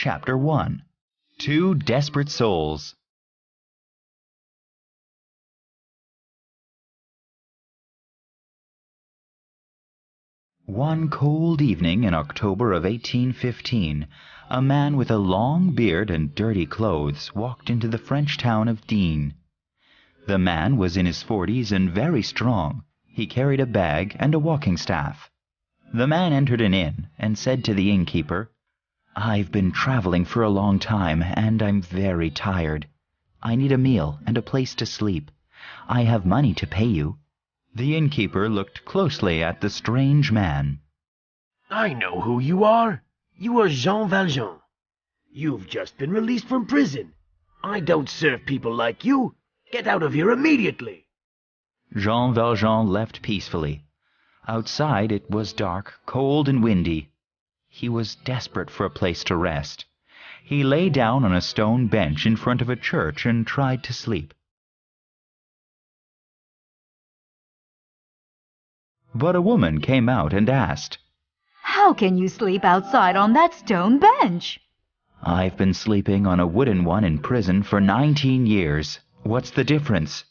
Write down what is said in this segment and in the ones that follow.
Chapter 1. Two Desperate Souls. One cold evening in October of 1815, a man with a long beard and dirty clothes walked into the French town of Digne. The man was in his 40s and very strong. He carried a bag and a walking staff. The man entered an inn and said to the innkeeper, "I've been traveling for a long time, and I'm very tired. I need a meal and a place to sleep. I have money to pay you." The innkeeper looked closely at the strange man. "I know who you are. You are Jean Valjean. You've just been released from prison. I don't serve people like you. Get out of here immediately." Jean Valjean left peacefully. Outside it was dark, cold, and windy. He was desperate for a place to rest. He lay down on a stone bench in front of a church and tried to sleep. But a woman came out and asked, "How can you sleep outside on that stone bench?" "I've been sleeping on a wooden one in prison for 19 years. What's the difference?"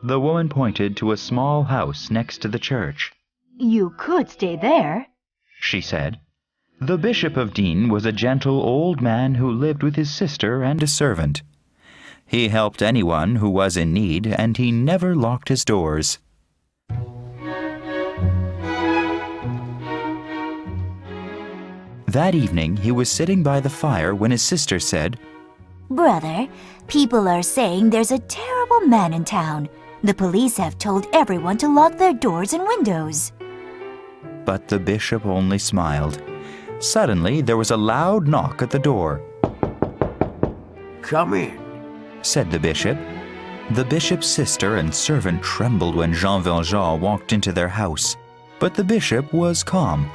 The woman pointed to a small house next to the church. "You could stay there," she said. The Bishop of Digne was a gentle old man who lived with his sister and a servant. He helped anyone who was in need, and he never locked his doors. That evening he was sitting by the fire when his sister said, "Brother, people are saying there's a terrible man in town. The police have told everyone to lock their doors and windows." But the bishop only smiled. Suddenly there was a loud knock at the door. "Come in," said the bishop. The bishop's sister and servant trembled when Jean Valjean walked into their house, but the bishop was calm.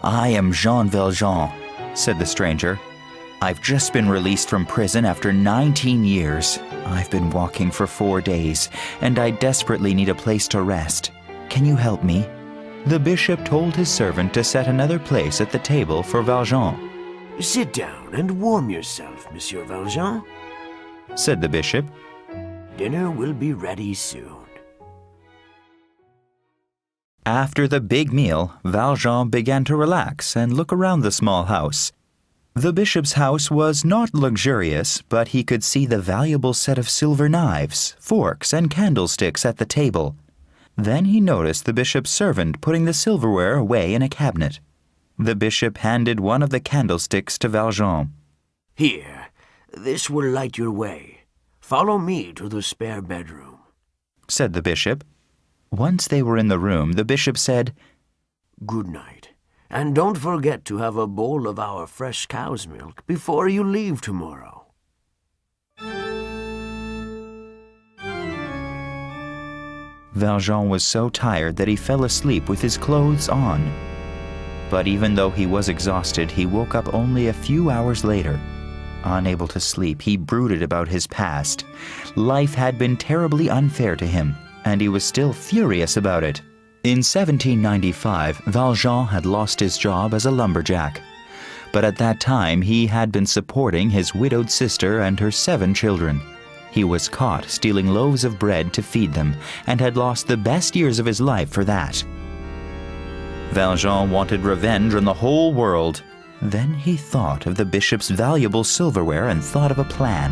"I am Jean Valjean," said the stranger. "I've just been released from prison after 19 years. I've been walking for 4 days, and I desperately need a place to rest. Can you help me?" The bishop told his servant to set another place at the table for Valjean. "Sit down and warm yourself, Monsieur Valjean," said the bishop. "Dinner will be ready soon." After the big meal, Valjean began to relax and look around the small house. The bishop's house was not luxurious, but he could see the valuable set of silver knives, forks, and candlesticks at the table. Then he noticed the bishop's servant putting the silverware away in a cabinet. The bishop handed one of the candlesticks to Valjean. "Here, this will light your way. Follow me to the spare bedroom," said the bishop. Once they were in the room, the bishop said, "Good night, and don't forget to have a bowl of our fresh cow's milk before you leave tomorrow." Valjean was so tired that he fell asleep with his clothes on. But even though he was exhausted, he woke up only a few hours later. Unable to sleep, he brooded about his past. Life had been terribly unfair to him, and he was still furious about it. In 1795, Valjean had lost his job as a lumberjack. But at that time, he had been supporting his widowed sister and her 7 children. He was caught stealing loaves of bread to feed them, and had lost the best years of his life for that. Valjean wanted revenge on the whole world. Then he thought of the bishop's valuable silverware and thought of a plan.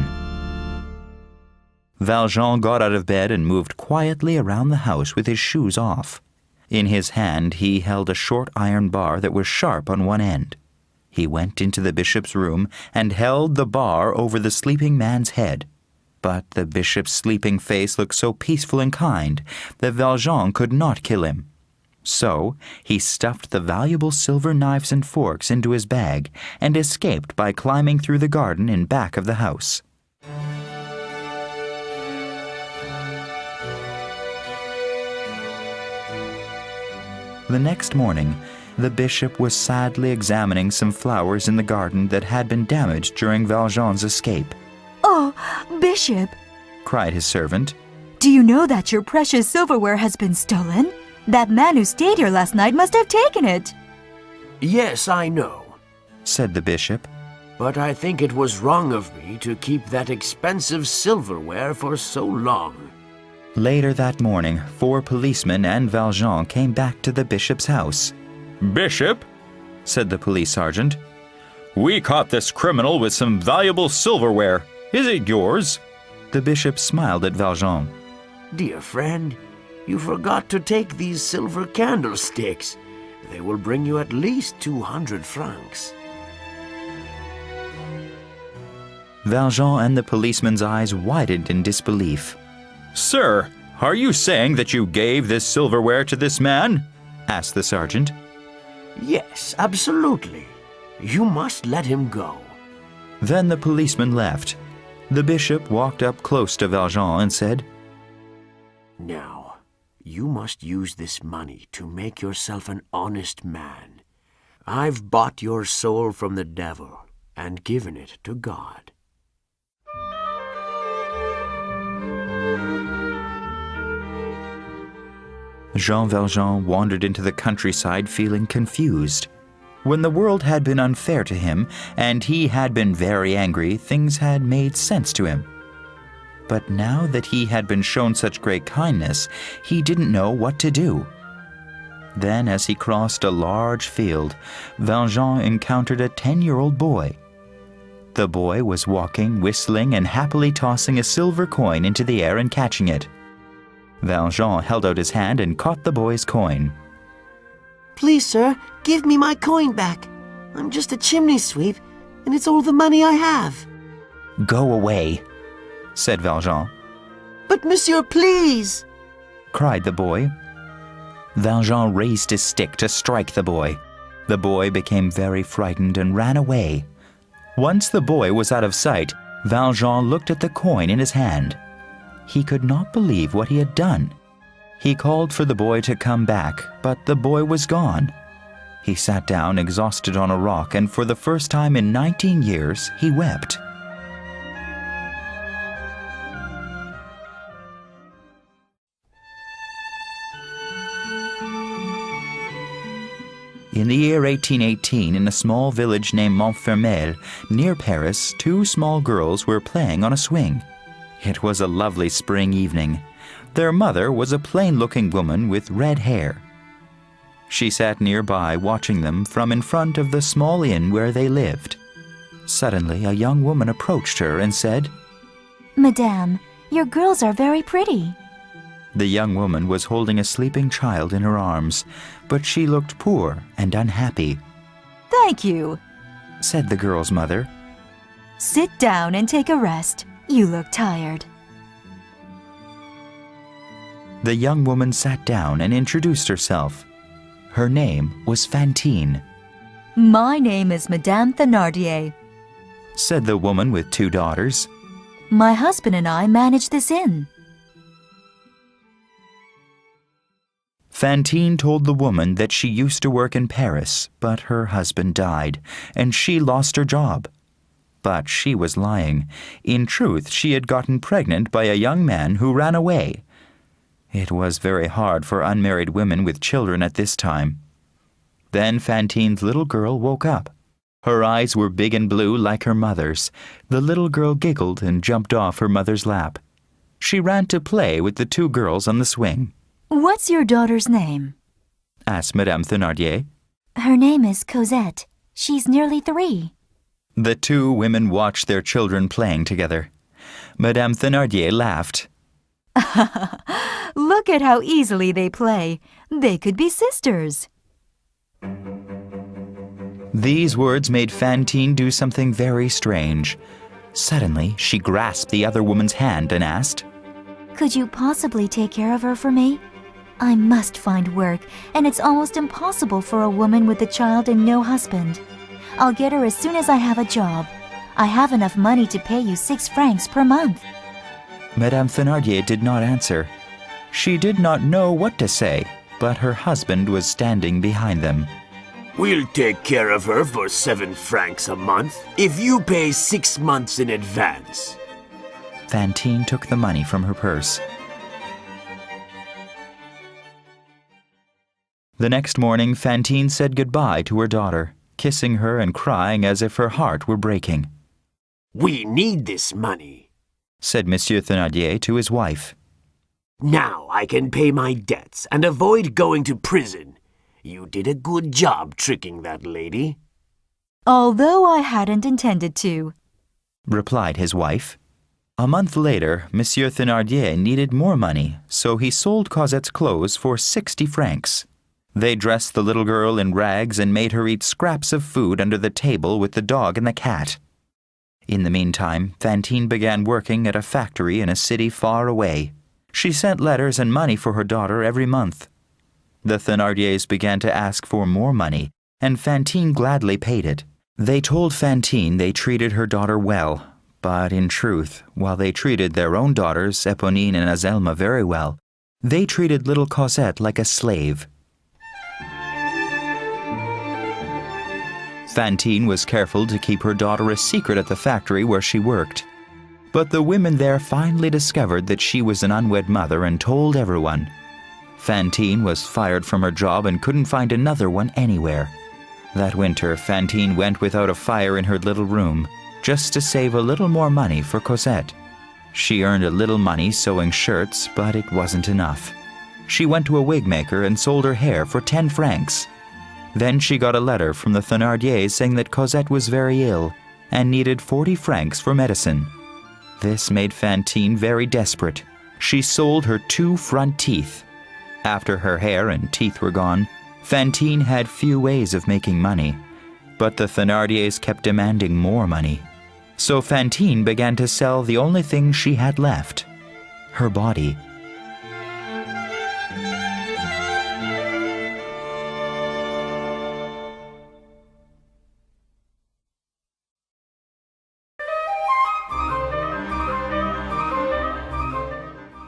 Valjean got out of bed and moved quietly around the house with his shoes off. In his hand he held a short iron bar that was sharp on one end. He went into the bishop's room and held the bar over the sleeping man's head. But the bishop's sleeping face looked so peaceful and kind that Valjean could not kill him. So he stuffed the valuable silver knives and forks into his bag and escaped by climbing through the garden in back of the house. The next morning, the bishop was sadly examining some flowers in the garden that had been damaged during Valjean's escape. "Oh, Bishop," cried his servant. "do you know that your precious silverware has been stolen? That man who stayed here last night must have taken it." "Yes, I know," said the bishop. but I think it was wrong of me to keep that expensive silverware for so long. Later that morning, 4 policemen and Valjean came back to the bishop's house. "Bishop," said the police sergeant, "we caught this criminal with some valuable silverware. Is it yours?" The bishop smiled at Valjean. Dear friend, you forgot to take these silver candlesticks. They will bring you at least 200 francs. Valjean and the policeman's eyes widened in disbelief. "Sir, are you saying that you gave this silverware to this man?" asked the sergeant. Yes, absolutely. You must let him go. Then the policeman left. The bishop walked up close to Valjean and said, Now, you must use this money to make yourself an honest man. I've bought your soul from the devil and given it to God. Jean Valjean wandered into the countryside feeling confused. When the world had been unfair to him and he had been very angry, things had made sense to him. But now that he had been shown such great kindness, he didn't know what to do. Then, as he crossed a large field, Valjean encountered a 10-year-old boy. The boy was walking, whistling, and happily tossing a silver coin into the air and catching it. Valjean held out his hand and caught the boy's coin. Please, sir, give me my coin back. I'm just a chimney sweep, and it's all the money I have. "Go away," said Valjean. But, monsieur, please! Cried the boy. Valjean raised his stick to strike the boy. The boy became very frightened and ran away. Once the boy was out of sight, Valjean looked at the coin in his hand. He could not believe what he had done. He called for the boy to come back, but the boy was gone. He sat down exhausted on a rock, and for the first time in 19 years, he wept. In the year 1818, in a small village named Montfermeil, near Paris, 2 small girls were playing on a swing. It was a lovely spring evening. Their mother was a plain-looking woman with red hair. She sat nearby watching them from in front of the small inn where they lived. Suddenly, a young woman approached her and said, Madame, your girls are very pretty. The young woman was holding a sleeping child in her arms, but she looked poor and unhappy. Thank you. Said the girl's mother. Sit down and take a rest. You look tired. The young woman sat down and introduced herself. Her name was Fantine. My name is Madame Thénardier, said the woman with 2 daughters. My husband and I manage this inn. Fantine told the woman that she used to work in Paris, but her husband died, and she lost her job. But she was lying. In truth, she had gotten pregnant by a young man who ran away. It was very hard for unmarried women with children at this time. Then Fantine's little girl woke up. Her eyes were big and blue like her mother's. The little girl giggled and jumped off her mother's lap. She ran to play with the 2 girls on the swing. What's your daughter's name? Asked Madame Thénardier. Her name is Cosette. She's nearly 3. The 2 women watched their children playing together. Madame Thénardier laughed. Look at how easily they play. They could be sisters. These words made Fantine do something very strange. Suddenly, she grasped the other woman's hand and asked, Could you possibly take care of her for me? I must find work, and it's almost impossible for a woman with a child and no husband. I'll get her as soon as I have a job. I have enough money to pay you 6 francs per month. Madame Thénardier did not answer. She did not know what to say, but her husband was standing behind them. We'll take care of her for 7 francs a month if you pay 6 months in advance. Fantine took the money from her purse. The next morning, Fantine said goodbye to her daughter. kissing her and crying as if her heart were breaking. We need this money. Said Monsieur Thénardier to his wife. Now I can pay my debts and avoid going to prison. You did a good job tricking that lady. Although I hadn't intended to, Replied his wife. A month later, Monsieur Thénardier needed more money, so he sold Cosette's clothes for 60 francs. They dressed the little girl in rags and made her eat scraps of food under the table with the dog and the cat. In the meantime, Fantine began working at a factory in a city far away. She sent letters and money for her daughter every month. The Thénardiers began to ask for more money, and Fantine gladly paid it. They told Fantine they treated her daughter well, but in truth, while they treated their own daughters, Éponine and Azelma, very well, they treated little Cosette like a slave. Fantine was careful to keep her daughter a secret at the factory where she worked. But the women there finally discovered that she was an unwed mother and told everyone. Fantine was fired from her job and couldn't find another one anywhere. That winter, Fantine went without a fire in her little room, just to save a little more money for Cosette. She earned a little money sewing shirts, but it wasn't enough. She went to a wig maker and sold her hair for 10 francs. Then she got a letter from the Thénardiers saying that Cosette was very ill and needed 40 francs for medicine. This made Fantine very desperate. She sold her 2 front teeth. After her hair and teeth were gone, Fantine had few ways of making money, but the Thénardiers kept demanding more money. So Fantine began to sell the only thing she had left, her body.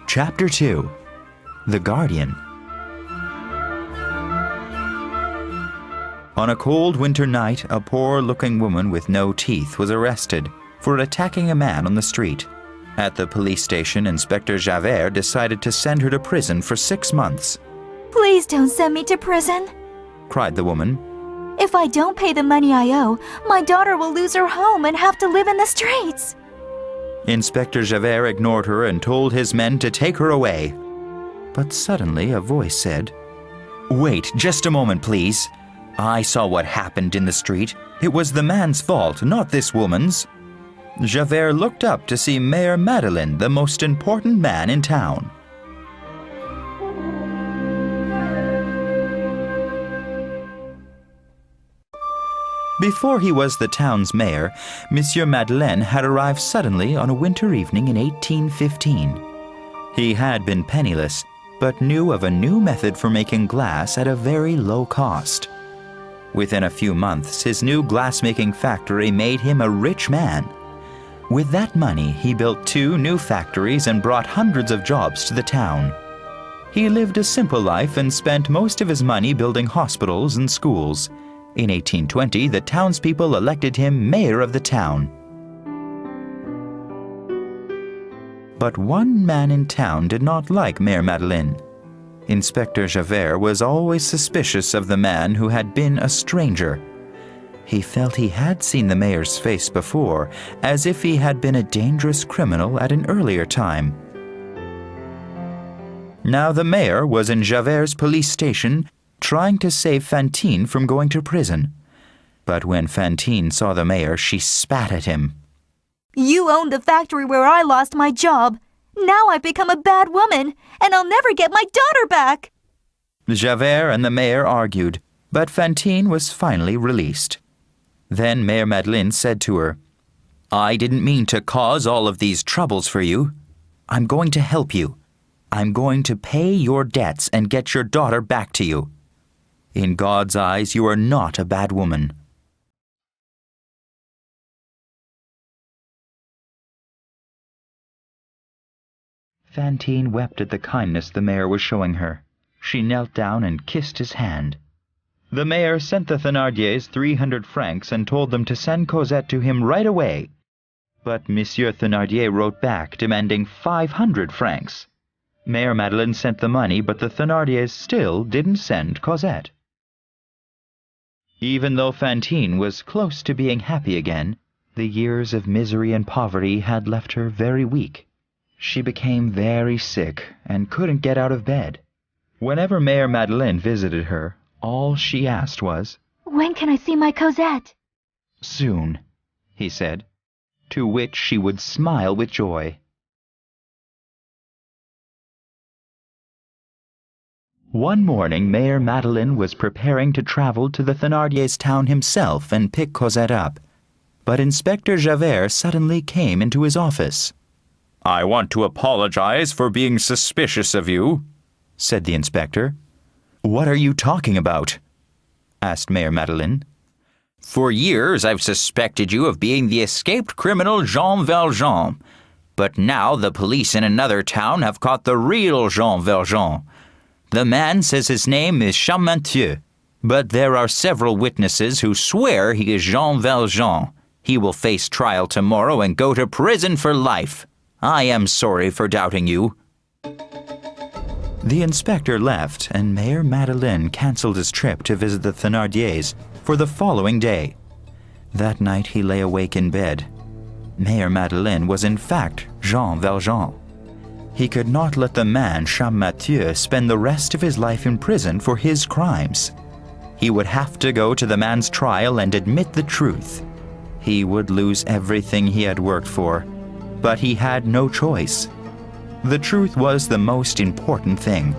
Chapter 2. The Guardian. On a cold winter night, a poor-looking woman with no teeth was arrested for attacking a man on the street. At the police station, Inspector Javert decided to send her to prison for 6 months. Please don't send me to prison. Cried the woman. If I don't pay the money I owe, my daughter will lose her home and have to live in the streets. Inspector Javert ignored her and told his men to take her away. But suddenly a voice said, "Wait, just a moment, please. I saw what happened in the street. It was the man's fault, not this woman's." Javert looked up to see Mayor Madeleine, the most important man in town. Before he was the town's mayor, Monsieur Madeleine had arrived suddenly on a winter evening in 1815. He had been penniless, but knew of a new method for making glass at a very low cost. Within a few months, his new glass-making factory made him a rich man. With that money, he built 2 new factories and brought hundreds of jobs to the town. He lived a simple life and spent most of his money building hospitals and schools. In 1820, the townspeople elected him mayor of the town. But one man in town did not like Mayor Madeleine. Inspector Javert was always suspicious of the man who had been a stranger. He felt he had seen the mayor's face before, as if he had been a dangerous criminal at an earlier time. Now the mayor was in Javert's police station, trying to save Fantine from going to prison. But when Fantine saw the mayor, she spat at him. You owned the factory where I lost my job. Now I've become a bad woman, and I'll never get my daughter back. Javert and the mayor argued, but Fantine was finally released. Then Mayor Madeleine said to her, "I didn't mean to cause all of these troubles for you. I'm going to help you. I'm going to pay your debts and get your daughter back to you. In God's eyes, you are not a bad woman." Fantine wept at the kindness the mayor was showing her. She knelt down and kissed his hand. The mayor sent the Thénardiers 300 francs and told them to send Cosette to him right away. But Monsieur Thénardier wrote back demanding 500 francs. Mayor Madeleine sent the money, but the Thénardiers still didn't send Cosette. Even though Fantine was close to being happy again, the years of misery and poverty had left her very weak. She became very sick and couldn't get out of bed. Whenever Mère Madeleine visited her, all she asked was, When can I see my Cosette? "Soon," he said, to which she would smile with joy. One morning, Mère Madeleine was preparing to travel to the Thénardiers' town himself and pick Cosette up. But Inspector Javert suddenly came into his office. "I want to apologize for being suspicious of you," said the inspector. "What are you talking about?" asked Mère Madeleine. "For years I've suspected you of being the escaped criminal Jean Valjean. But now the police in another town have caught the real Jean Valjean. The man says his name is Champmathieu, but there are several witnesses who swear he is Jean Valjean. He will face trial tomorrow and go to prison for life. I am sorry for doubting you." The inspector left, and Mère Madeleine cancelled his trip to visit the Thénardiers for the following day. That night he lay awake in bed. Mère Madeleine was in fact Jean Valjean. He could not let the man Champmathieu spend the rest of his life in prison for his crimes. He would have to go to the man's trial and admit the truth. He would lose everything he had worked for, but he had no choice. The truth was the most important thing.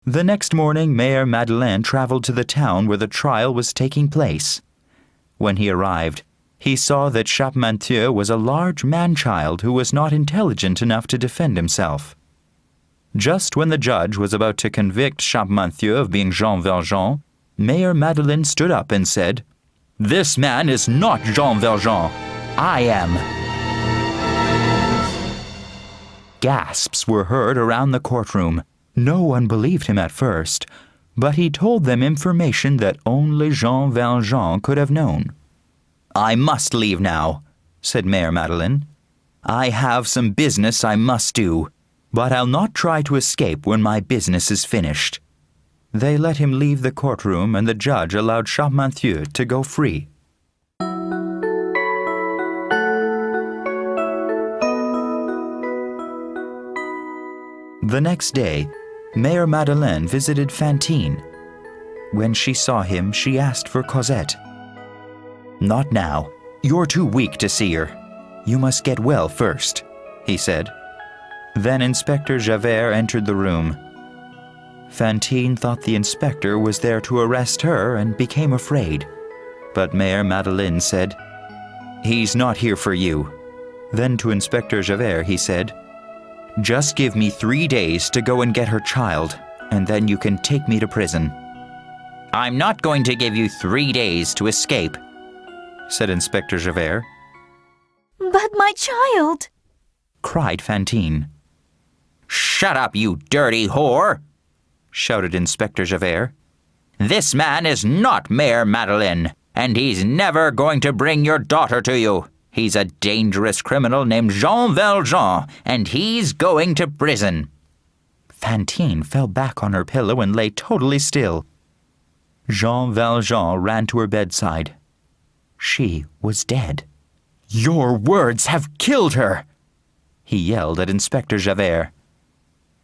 The next morning, Mère Madeleine traveled to the town where the trial was taking place. When he arrived, he saw that Champmathieu was a large man-child who was not intelligent enough to defend himself. Just when the judge was about to convict Champmathieu of being Jean Valjean, Mère Madeleine stood up and said, "This man is not Jean Valjean. I am." Gasps were heard around the courtroom. No one believed him at first, but he told them information that only Jean Valjean could have known. "I must leave now," said Mère Madeleine. "I have some business I must do, but I'll not try to escape when my business is finished." They let him leave the courtroom, and the judge allowed Champmathieu to go free. The next day, Mère Madeleine visited Fantine. When she saw him, she asked for Cosette. "Not now. You're too weak to see her. You must get well first," he said. Then Inspector Javert entered the room. Fantine thought the inspector was there to arrest her and became afraid. But Mère Madeleine said, "He's not here for you." Then to Inspector Javert he said, "Just give me 3 days to go and get her child, and then you can take me to prison." "I'm not going to give you 3 days to escape," said Inspector Javert. But my child! Cried Fantine. "Shut up, you dirty whore!" shouted Inspector Javert. "This man is not Mère Madeleine, and he's never going to bring your daughter to you. He's a dangerous criminal named Jean Valjean, and he's going to prison." Fantine fell back on her pillow and lay totally still. Jean Valjean ran to her bedside. She was dead. "Your words have killed her!" he yelled at Inspector Javert.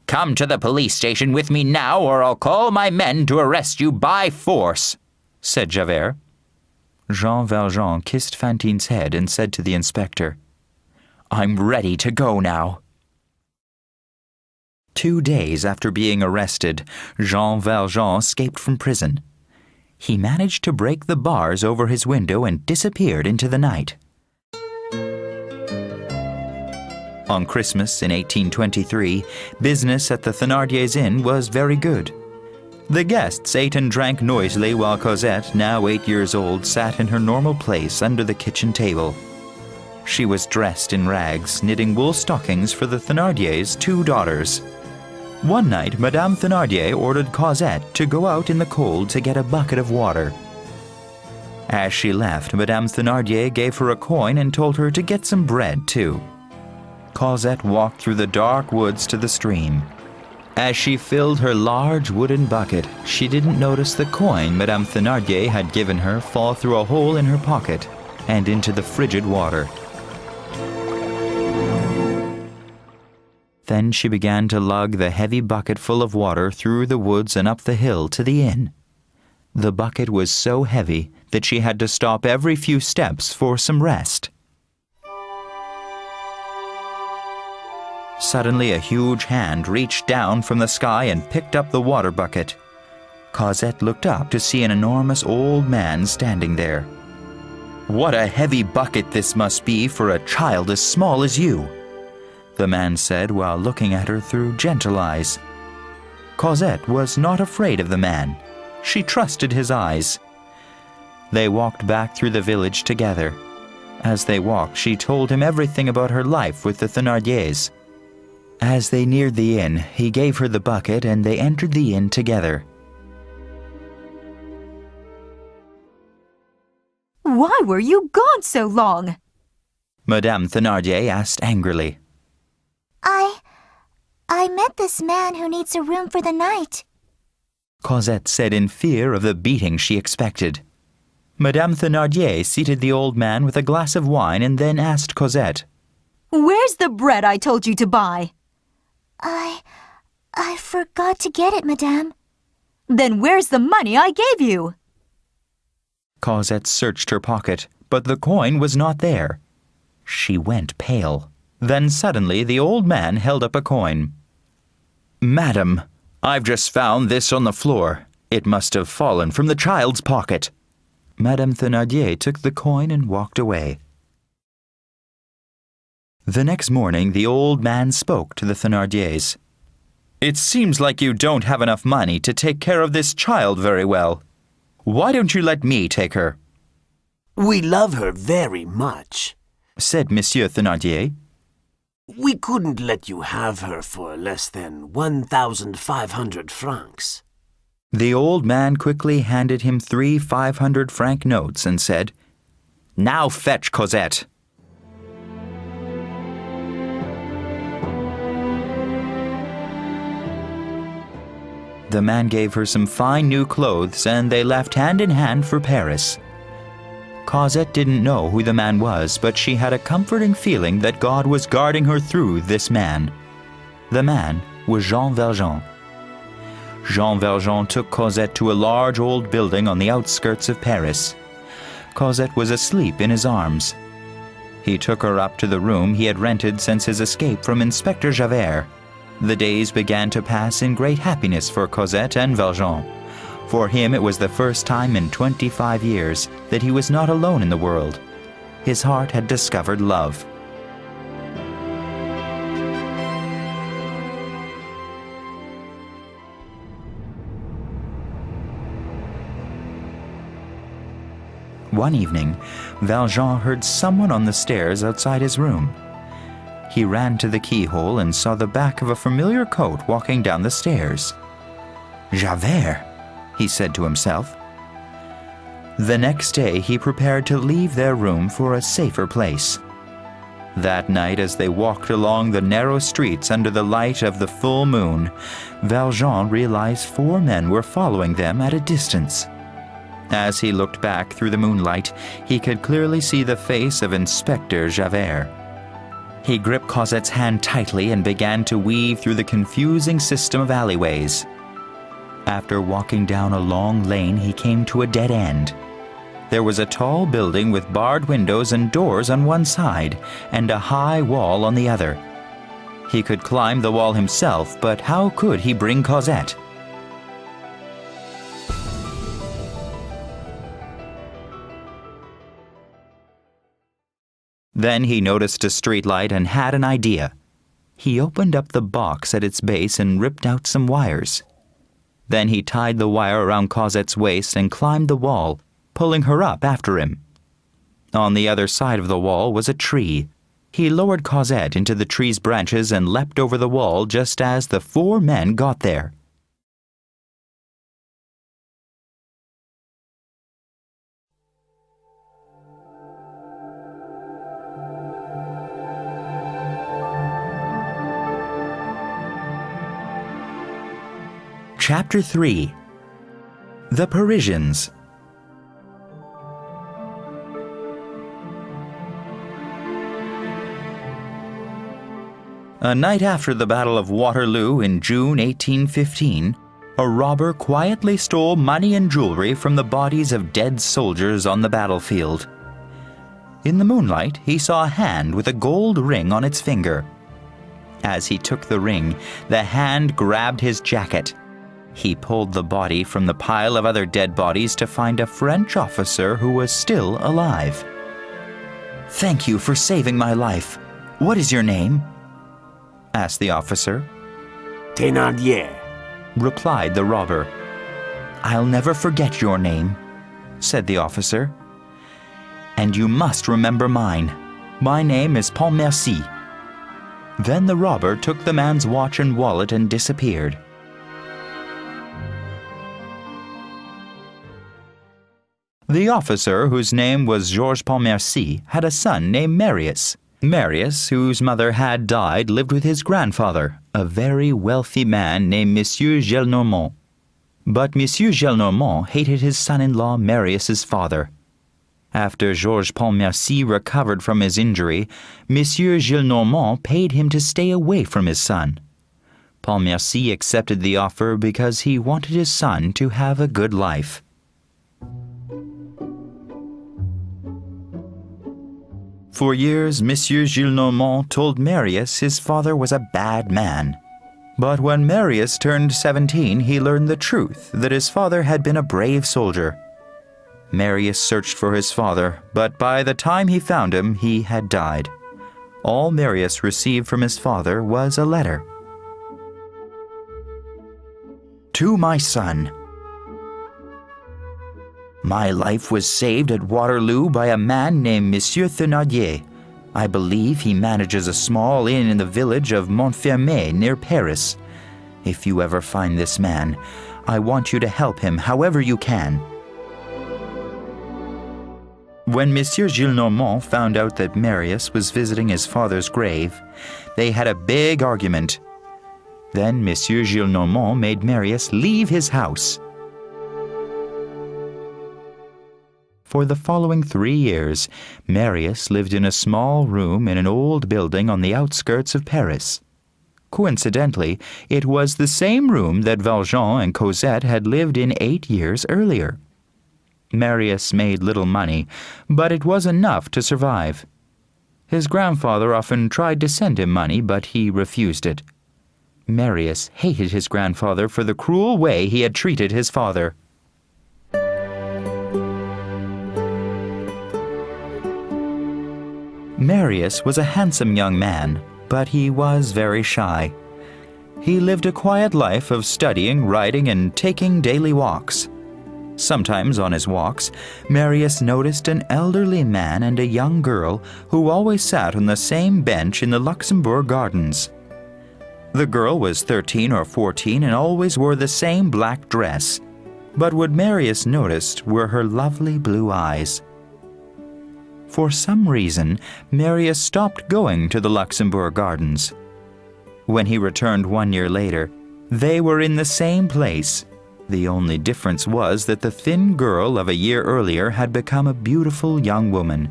"Come to the police station with me now, or I'll call my men to arrest you by force," said Javert. Jean Valjean kissed Fantine's head and said to the inspector, "I'm ready to go now." 2 days after being arrested, Jean Valjean escaped from prison. He managed to break the bars over his window and disappeared into the night. On Christmas in 1823, business at the Thénardiers Inn was very good. The guests ate and drank noisily while Cosette, now 8 years old, sat in her normal place under the kitchen table. She was dressed in rags, knitting wool stockings for the Thénardiers' 2 daughters. One night, Madame Thénardier ordered Cosette to go out in the cold to get a bucket of water. As she left, Madame Thénardier gave her a coin and told her to get some bread, too. Cosette walked through the dark woods to the stream. As she filled her large wooden bucket, she didn't notice the coin Madame Thénardier had given her fall through a hole in her pocket and into the frigid water. Then she began to lug the heavy bucket full of water through the woods and up the hill to the inn. The bucket was so heavy that she had to stop every few steps for some rest. Suddenly, a huge hand reached down from the sky and picked up the water bucket. Cosette looked up to see an enormous old man standing there. "What a heavy bucket this must be for a child as small as you," the man said while looking at her through gentle eyes. Cosette was not afraid of the man. She trusted his eyes. They walked back through the village together. As they walked, she told him everything about her life with the Thénardiers. As they neared the inn, he gave her the bucket and they entered the inn together. Why were you gone so long? Madame Thénardier asked angrily. I met this man who needs a room for the night. Cosette said in fear of the beating she expected. Madame Thénardier seated the old man with a glass of wine and then asked Cosette, Where's the bread I told you to buy? I forgot to get it, madame. Then where's the money I gave you? Cosette searched her pocket, but the coin was not there. She went pale. Then suddenly the old man held up a coin. "Madam, I've just found this on the floor. It must have fallen from the child's pocket." Madame Thénardier took the coin and walked away. The next morning, the old man spoke to the Thénardiers. "It seems like you don't have enough money to take care of this child very well. Why don't you let me take her?" We love her very much. said Monsieur Thénardier. We couldn't let you have her for less than 1,500 francs. The old man quickly handed him 3 500-franc notes and said, "Now fetch Cosette." The man gave her some fine new clothes and they left hand in hand for Paris. Cosette didn't know who the man was, but she had a comforting feeling that God was guarding her through this man. The man was Jean Valjean. Jean Valjean took Cosette to a large old building on the outskirts of Paris. Cosette was asleep in his arms. He took her up to the room he had rented since his escape from Inspector Javert. The days began to pass in great happiness for Cosette and Valjean. For him it was the first time in 25 years that he was not alone in the world. His heart had discovered love. One evening, Valjean heard someone on the stairs outside his room. He ran to the keyhole and saw the back of a familiar coat walking down the stairs. "Javert," he said to himself. The next day he prepared to leave their room for a safer place. That night, as they walked along the narrow streets under the light of the full moon, Valjean realized 4 men were following them at a distance. As he looked back through the moonlight, he could clearly see the face of Inspector Javert. He gripped Cosette's hand tightly and began to weave through the confusing system of alleyways. After walking down a long lane, he came to a dead end. There was a tall building with barred windows and doors on one side, and a high wall on the other. He could climb the wall himself, but how could he bring Cosette? Then he noticed a streetlight and had an idea. He opened up the box at its base and ripped out some wires. Then he tied the wire around Cosette's waist and climbed the wall, pulling her up after him. On the other side of the wall was a tree. He lowered Cosette into the tree's branches and leapt over the wall just as the 4 men got there. Chapter 3. The Parisians. A night after the Battle of Waterloo in June 1815, a robber quietly stole money and jewelry from the bodies of dead soldiers on the battlefield. In the moonlight, he saw a hand with a gold ring on its finger. As he took the ring, the hand grabbed his jacket. He pulled the body from the pile of other dead bodies to find a French officer who was still alive. "Thank you for saving my life. What is your name?" asked the officer. Thénardier. Replied the robber. "I'll never forget your name," said the officer. "And you must remember mine. My name is Pontmercy." Then the robber took the man's watch and wallet and disappeared. The officer, whose name was Georges Pontmercy, had a son named Marius. Marius, whose mother had died, lived with his grandfather, a very wealthy man named Monsieur Gillenormand. But Monsieur Gillenormand hated his son-in-law Marius's father. After Georges Pontmercy recovered from his injury, Monsieur Gillenormand paid him to stay away from his son. Pontmercy accepted the offer because he wanted his son to have a good life. For years, Monsieur Gillenormand told Marius his father was a bad man. But when Marius turned 17, he learned the truth that his father had been a brave soldier. Marius searched for his father, but by the time he found him, he had died. All Marius received from his father was a letter. "To my son. My life was saved at Waterloo by a man named Monsieur Thénardier. I believe he manages a small inn in the village of Montfermeil near Paris. If you ever find this man, I want you to help him however you can." When Monsieur Gillenormand found out that Marius was visiting his father's grave, they had a big argument. Then Monsieur Gillenormand made Marius leave his house. For the following 3 years, Marius lived in a small room in an old building on the outskirts of Paris. Coincidentally, it was the same room that Valjean and Cosette had lived in 8 years earlier. Marius made little money, but it was enough to survive. His grandfather often tried to send him money, but he refused it. Marius hated his grandfather for the cruel way he had treated his father. Marius was a handsome young man, but he was very shy. He lived a quiet life of studying, writing, and taking daily walks. Sometimes on his walks, Marius noticed an elderly man and a young girl who always sat on the same bench in the Luxembourg Gardens. The girl was 13 or 14 and always wore the same black dress, but what Marius noticed were her lovely blue eyes. For some reason, Marius stopped going to the Luxembourg Gardens. When he returned 1 year later, they were in the same place. The only difference was that the thin girl of a year earlier had become a beautiful young woman.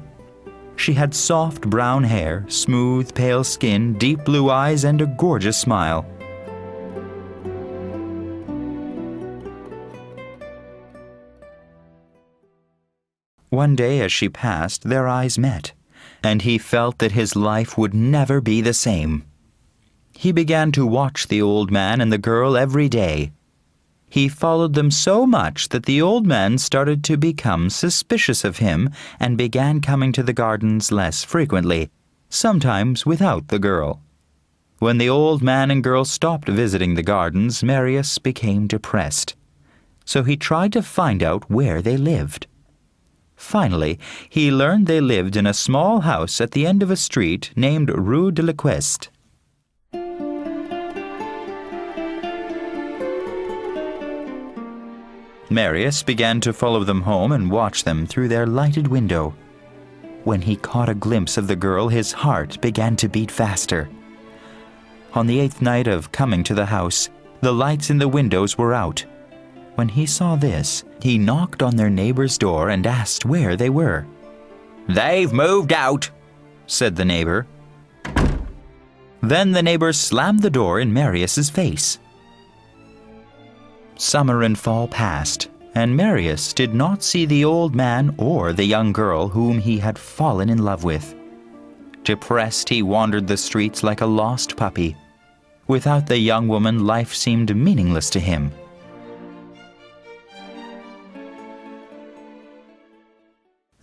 She had soft brown hair, smooth pale skin, deep blue eyes, and a gorgeous smile. One day as she passed, their eyes met, and he felt that his life would never be the same. He began to watch the old man and the girl every day. He followed them so much that the old man started to become suspicious of him and began coming to the gardens less frequently, sometimes without the girl. When the old man and girl stopped visiting the gardens, Marius became depressed. So he tried to find out where they lived. Finally, he learned they lived in a small house at the end of a street named Rue de l'Equestre. Marius began to follow them home and watch them through their lighted window. When he caught a glimpse of the girl, his heart began to beat faster. On the 8th night of coming to the house, The lights in the windows were out. When he saw this, he knocked on their neighbor's door and asked where they were. "They've moved out," said the neighbor. Then the neighbor slammed the door in Marius's face. Summer and fall passed, and Marius did not see the old man or the young girl whom he had fallen in love with. Depressed, he wandered the streets like a lost puppy. Without the young woman, life seemed meaningless to him.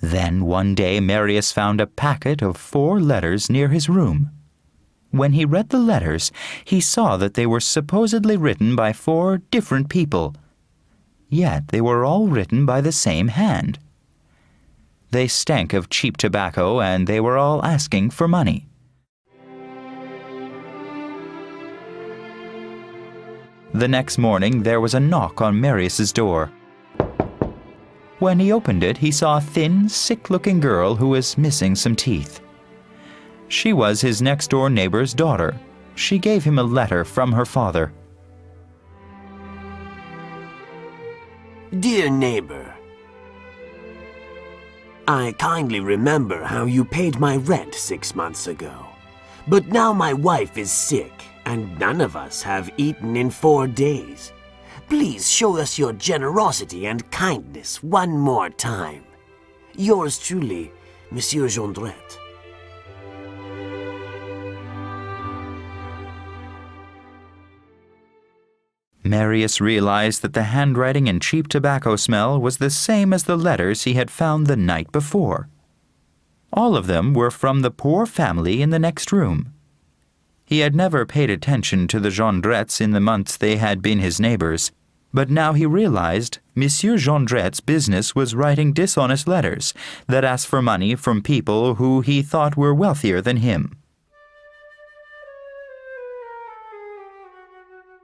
Then one day Marius found a packet of 4 letters near his room. When he read the letters, he saw that they were supposedly written by 4 different people. Yet they were all written by the same hand. They stank of cheap tobacco, and they were all asking for money. The next morning there was a knock on Marius's door. When he opened it, he saw a thin, sick-looking girl who was missing some teeth. She was his next-door neighbor's daughter. She gave him a letter from her father. Dear neighbor, I kindly remember how you paid my rent 6 months ago. But now my wife is sick, and none of us have eaten in 4 days. Please show us your generosity and kindness one more time. Yours truly, Monsieur Jondrette. Marius realized that the handwriting and cheap tobacco smell was the same as the letters he had found the night before. All of them were from the poor family in the next room. He had never paid attention to the Jondrettes in the months they had been his neighbors, but now he realized Monsieur Jondrette's business was writing dishonest letters that asked for money from people who he thought were wealthier than him.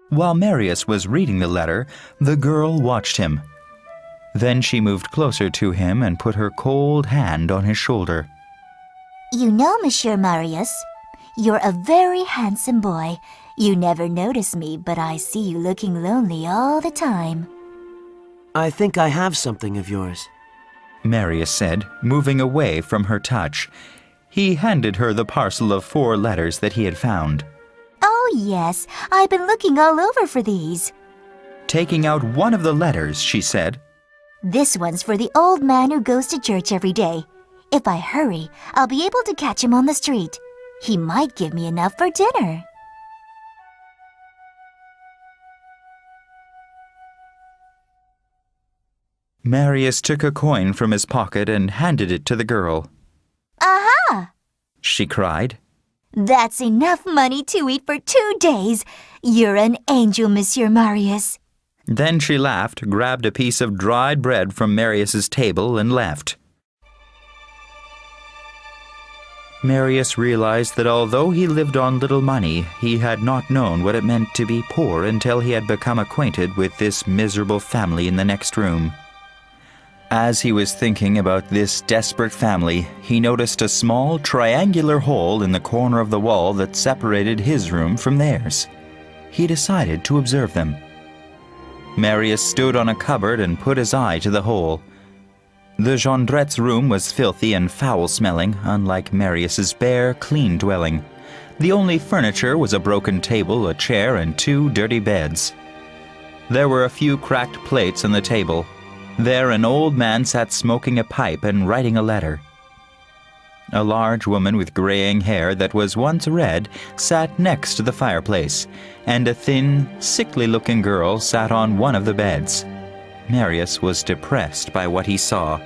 While Marius was reading the letter, the girl watched him. Then she moved closer to him and put her cold hand on his shoulder. You know, Monsieur Marius, you're a very handsome boy. You never notice me, but I see you looking lonely all the time. I think I have something of yours. Marius said, moving away from her touch. He handed her the parcel of 4 letters that he had found. Oh, yes, I've been looking all over for these. Taking out one of the letters, she said, This one's for the old man who goes to church every day. If I hurry, I'll be able to catch him on the street. He might give me enough for dinner. Marius took a coin from his pocket and handed it to the girl. Aha! She cried. That's enough money to eat for 2 days. You're an angel, Monsieur Marius. Then she laughed, grabbed a piece of dried bread from Marius's table, and left. Marius realized that although he lived on little money, he had not known what it meant to be poor until he had become acquainted with this miserable family in the next room. As he was thinking about this desperate family, he noticed a small triangular hole in the corner of the wall that separated his room from theirs. He decided to observe them. Marius stood on a cupboard and put his eye to the hole. The Jondrette's room was filthy and foul-smelling, unlike Marius's bare, clean dwelling. The only furniture was a broken table, a chair, and 2 dirty beds. There were a few cracked plates on the table. There an old man sat smoking a pipe and writing a letter. A large woman with graying hair that was once red sat next to the fireplace, and a thin, sickly-looking girl sat on one of the beds. Marius was depressed by what he saw.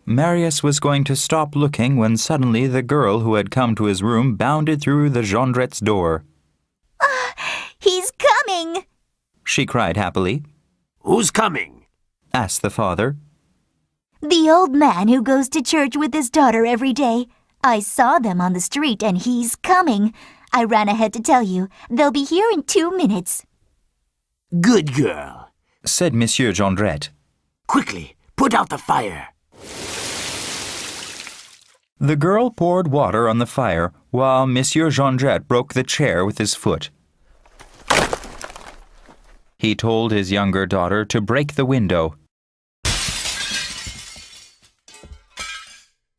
Marius was going to stop looking when suddenly the girl who had come to his room bounded through the Jondrette's door. He's coming! She cried happily. Who's coming? Asked the father. The old man who goes to church with his daughter every day. I saw them on the street and he's coming. I ran ahead to tell you. They'll be here in 2 minutes. Good girl. Said Monsieur Jondrette. Quickly, put out the fire. The girl poured water on the fire while Monsieur Jondrette broke the chair with his foot. He told his younger daughter to break the window.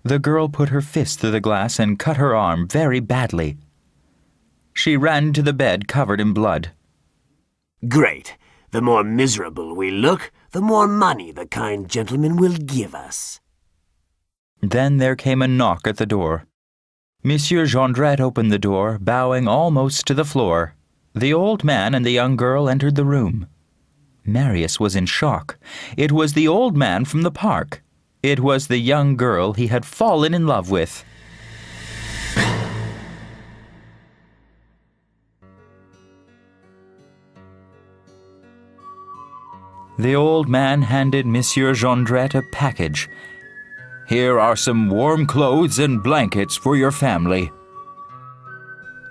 The girl put her fist through the glass and cut her arm very badly. She ran to the bed covered in blood. Great. The more miserable we look, the more money the kind gentleman will give us. Then there came a knock at the door. Monsieur Jondrette opened the door, bowing almost to the floor. The old man and the young girl entered the room. Marius was in shock. It was the old man from the park. It was the young girl he had fallen in love with. The old man handed Monsieur Jondrette a package. "Here are some warm clothes and blankets for your family."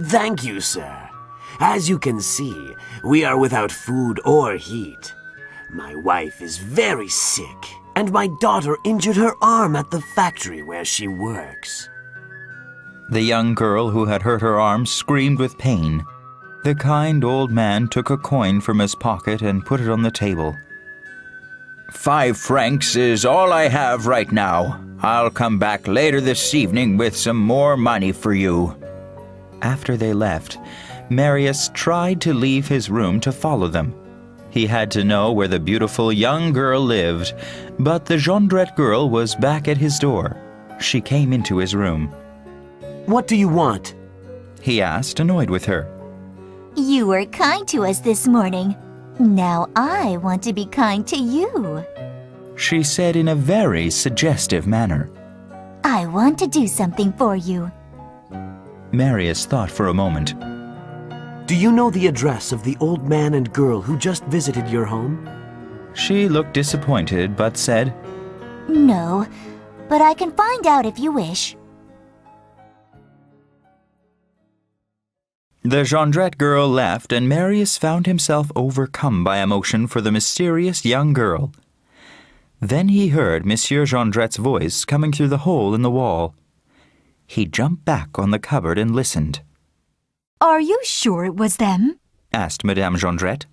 Thank you, sir. As you can see, we are without food or heat. My wife is very sick, and my daughter injured her arm at the factory where she works. The young girl who had hurt her arm screamed with pain. The kind old man took a coin from his pocket and put it on the table. 5 francs is all I have right now. I'll come back later this evening with some more money for you. After they left, Marius tried to leave his room to follow them. He had to know where the beautiful young girl lived, but the Jondrette girl was back at his door. She came into his room. What do you want? He asked, annoyed with her. You were kind to us this morning. Now I want to be kind to you. She said in a very suggestive manner. I want to do something for you. Marius thought for a moment. Do you know the address of the old man and girl who just visited your home? She looked disappointed, but said, No, but I can find out if you wish. The Jondrette girl left, and Marius found himself overcome by emotion for the mysterious young girl. Then he heard Monsieur Jondrette's voice coming through the hole in the wall. He jumped back on the cupboard and listened. Are you sure it was them? Asked Madame Jondrette.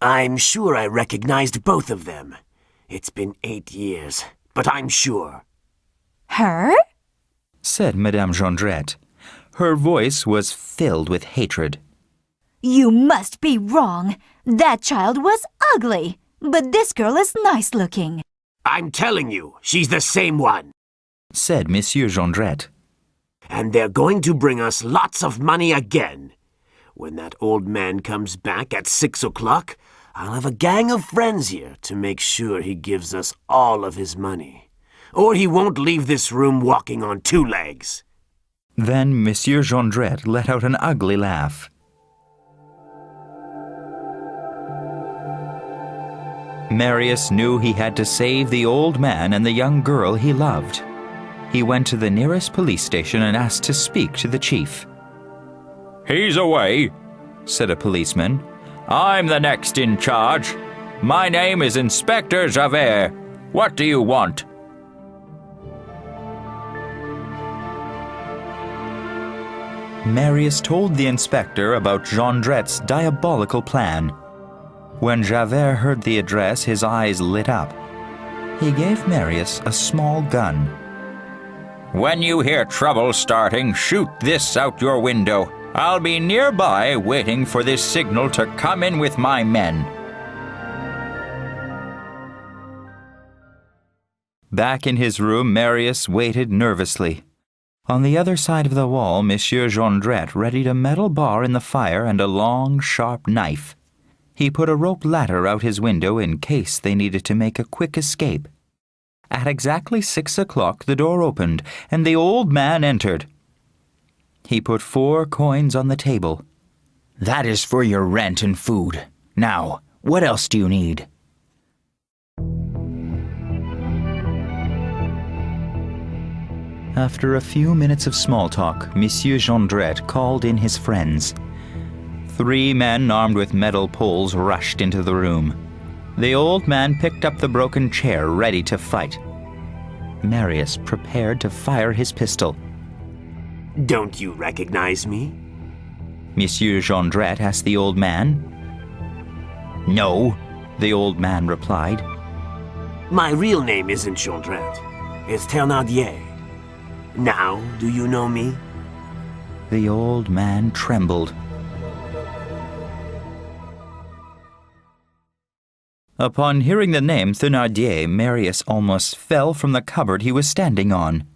I'm sure I recognized both of them. It's been 8 years, but I'm sure. Her? Said Madame Jondrette. Her voice was filled with hatred. You must be wrong. That child was ugly, but this girl is nice looking. I'm telling you, she's the same one. Said Monsieur Jondrette. And they're going to bring us lots of money again. When that old man comes back at 6 o'clock, I'll have a gang of friends here to make sure he gives us all of his money. Or he won't leave this room walking on 2 legs. Then Monsieur Jondrette let out an ugly laugh. Marius knew he had to save the old man and the young girl he loved. He went to the nearest police station and asked to speak to the chief. "He's away," said a policeman. "I'm the next in charge. My name is Inspector Javert. What do you want?" Marius told the inspector about Jondrette's diabolical plan. When Javert heard the address, his eyes lit up. He gave Marius a small gun. "When you hear trouble starting, shoot this out your window. I'll be nearby waiting for this signal to come in with my men." Back in his room, Marius waited nervously. On the other side of the wall, Monsieur Jondrette readied a metal bar in the fire and a long, sharp knife. He put a rope ladder out his window in case they needed to make a quick escape. At exactly 6 o'clock, the door opened, and the old man entered. He put 4 coins on the table. "That is for your rent and food. Now, what else do you need?" After a few minutes of small talk, Monsieur Jondrette called in his friends. 3 men armed with metal poles rushed into the room. The old man picked up the broken chair, ready to fight. Marius prepared to fire his pistol. Don't you recognize me? Monsieur Jondrette asked the old man. No, the old man replied. My real name isn't Jondrette. It's Thénardier. Now, do you know me? The old man trembled. Upon hearing the name Thénardier, Marius almost fell from the cupboard he was standing on.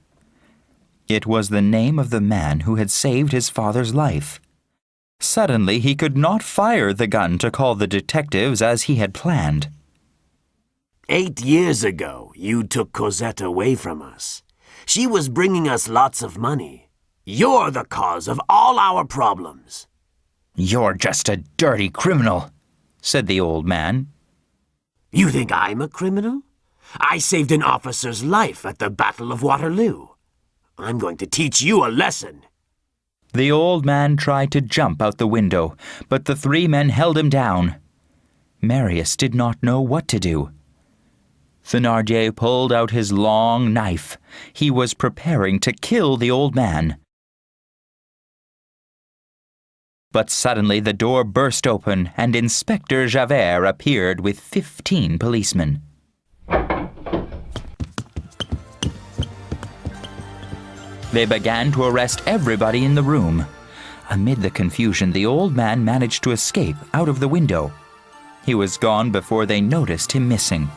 It was the name of the man who had saved his father's life. Suddenly, he could not fire the gun to call the detectives as he had planned. 8 years ago, you took Cosette away from us. She was bringing us lots of money. You're the cause of all our problems. You're just a dirty criminal, said the old man. You think I'm a criminal? I saved an officer's life at the Battle of Waterloo. I'm going to teach you a lesson. The old man tried to jump out the window, but the 3 men held him down. Marius did not know what to do. Thénardier pulled out his long knife. He was preparing to kill the old man. But suddenly the door burst open and Inspector Javert appeared with 15 policemen. They began to arrest everybody in the room. Amid the confusion, the old man managed to escape out of the window. He was gone before they noticed him missing.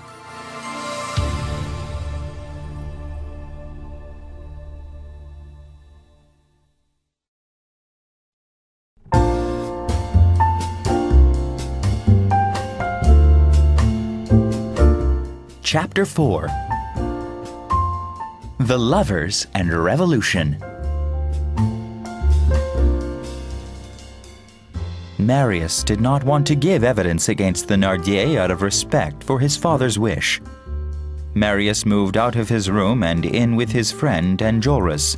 Chapter 4. The Lovers and Revolution. Marius did not want to give evidence against Thénardier out of respect for his father's wish. Marius moved out of his room and in with his friend Enjolras.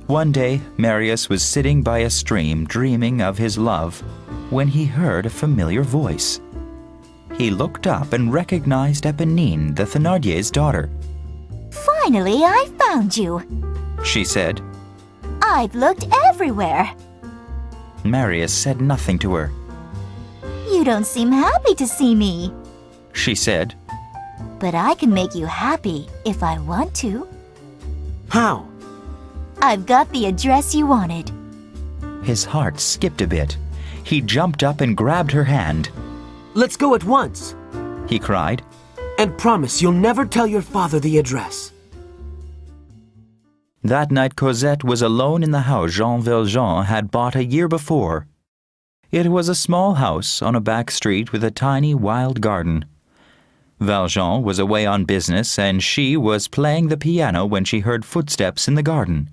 One day, Marius was sitting by a stream dreaming of his love when he heard a familiar voice. He looked up and recognized Éponine, the Thénardier's daughter. Finally, I found you. She said. I've looked everywhere. Marius said nothing to her. You don't seem happy to see me. She said. But I can make you happy if I want to. How? I've got the address you wanted. His heart skipped a bit. He jumped up and grabbed her hand. Let's go at once. He cried. And promise you'll never tell your father the address. That night Cosette was alone in the house Jean Valjean had bought a year before. It was a small house on a back street with a tiny wild garden. Valjean was away on business and she was playing the piano when she heard footsteps in the garden.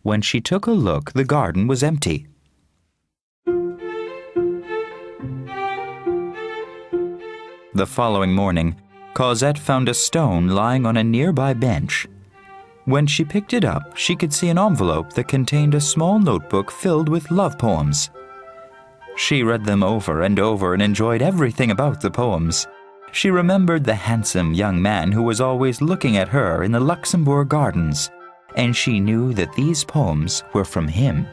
When she took a look, the garden was empty. The following morning, Cosette found a stone lying on a nearby bench. When she picked it up, she could see an envelope that contained a small notebook filled with love poems. She read them over and enjoyed everything about the poems. She remembered the handsome young man who was always looking at her in the Luxembourg Gardens, and she knew that these poems were from him.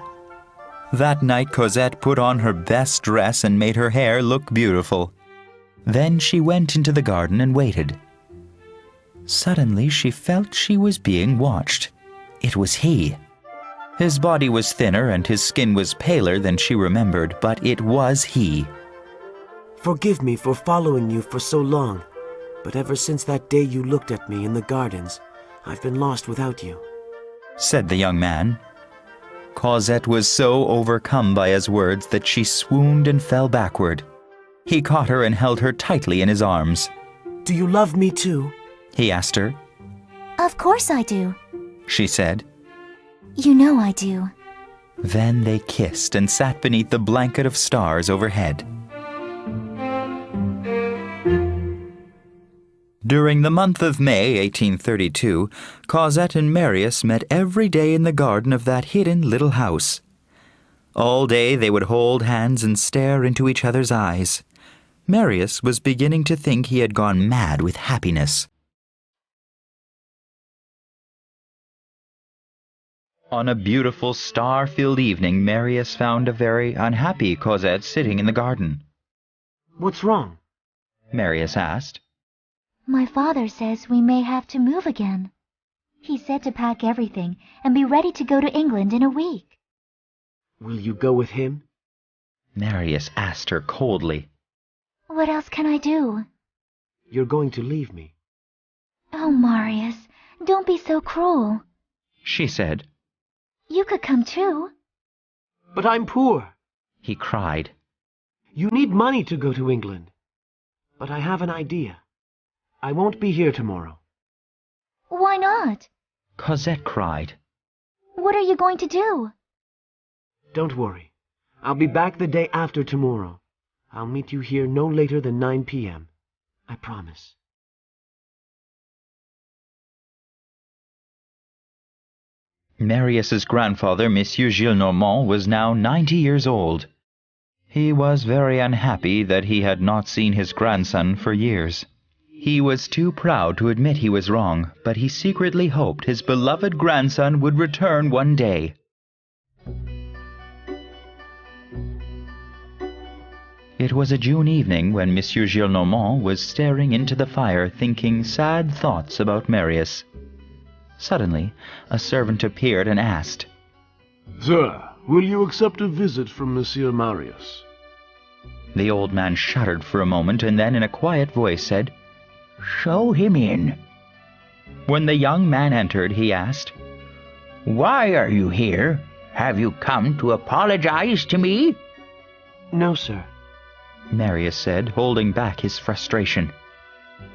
That night, Cosette put on her best dress and made her hair look beautiful. Then she went into the garden and waited. Suddenly she felt she was being watched. It was he. His body was thinner and his skin was paler than she remembered, but it was he. Forgive me for following you for so long, but ever since that day you looked at me in the gardens, I've been lost without you, said the young man. Cosette was so overcome by his words that she swooned and fell backward. He caught her and held her tightly in his arms. Do you love me too? He asked her. Of course I do. She said. You know I do. Then they kissed and sat beneath the blanket of stars overhead. During the month of May, 1832, Cosette and Marius met every day in the garden of that hidden little house. All day they would hold hands and stare into each other's eyes. Marius was beginning to think he had gone mad with happiness. On a beautiful star-filled evening, Marius found a very unhappy Cosette sitting in the garden. What's wrong? Marius asked. My father says we may have to move again. He said to pack everything and be ready to go to England in a week. Will you go with him? Marius asked her coldly. What else can I do? You're going to leave me. Oh, Marius, don't be so cruel. She said. You could come too. But I'm poor. He cried. You need money to go to England. But I have an idea. I won't be here tomorrow. Why not? Cosette cried. What are you going to do? Don't worry. I'll be back the day after tomorrow. I'll meet you here no later than 9 p.m. I promise. Marius's grandfather, Monsieur Gillenormand, was now 90 years old. He was very unhappy that he had not seen his grandson for years. He was too proud to admit he was wrong, but he secretly hoped his beloved grandson would return one day. It was a June evening when Monsieur Gillenormand was staring into the fire thinking sad thoughts about Marius. Suddenly, a servant appeared and asked, Sir, will you accept a visit from Monsieur Marius? The old man shuddered for a moment and then in a quiet voice said, Show him in. When the young man entered, he asked, Why are you here? Have you come to apologize to me? No, sir. Marius said, holding back his frustration.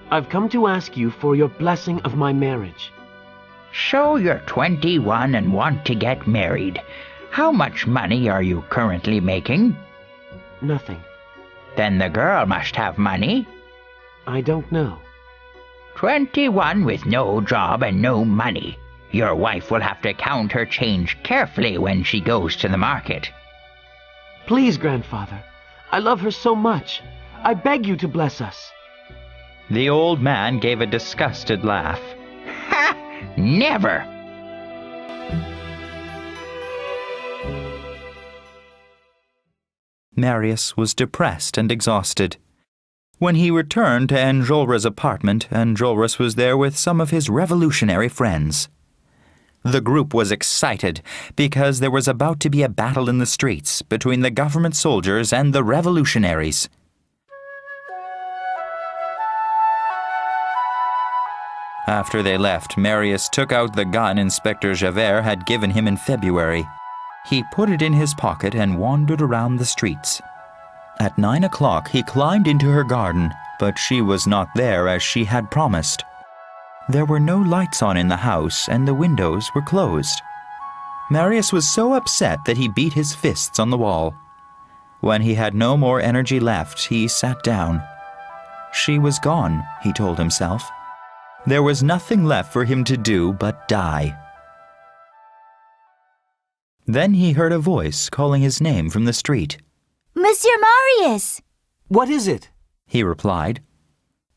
I've come to ask you for your blessing of my marriage. So you're 21 and want to get married. How much money are you currently making? Nothing. Then the girl must have money. I don't know. 21 with no job and no money. Your wife will have to count her change carefully when she goes to the market. Please, grandfather. I love her so much. I beg you to bless us. The old man gave a disgusted laugh. Ha! Never! Marius was depressed and exhausted. When he returned to Enjolras' apartment, Enjolras was there with some of his revolutionary friends. The group was excited because there was about to be a battle in the streets between the government soldiers and the revolutionaries. After they left, Marius took out the gun Inspector Javert had given him in February. He put it in his pocket and wandered around the streets. At 9 o'clock, he climbed into her garden, but she was not there as she had promised. There were no lights on in the house and the windows were closed. Marius was so upset that he beat his fists on the wall. When he had no more energy left, he sat down. She was gone, he told himself. There was nothing left for him to do but die. Then he heard a voice calling his name from the street. Monsieur Marius! What is it? He replied.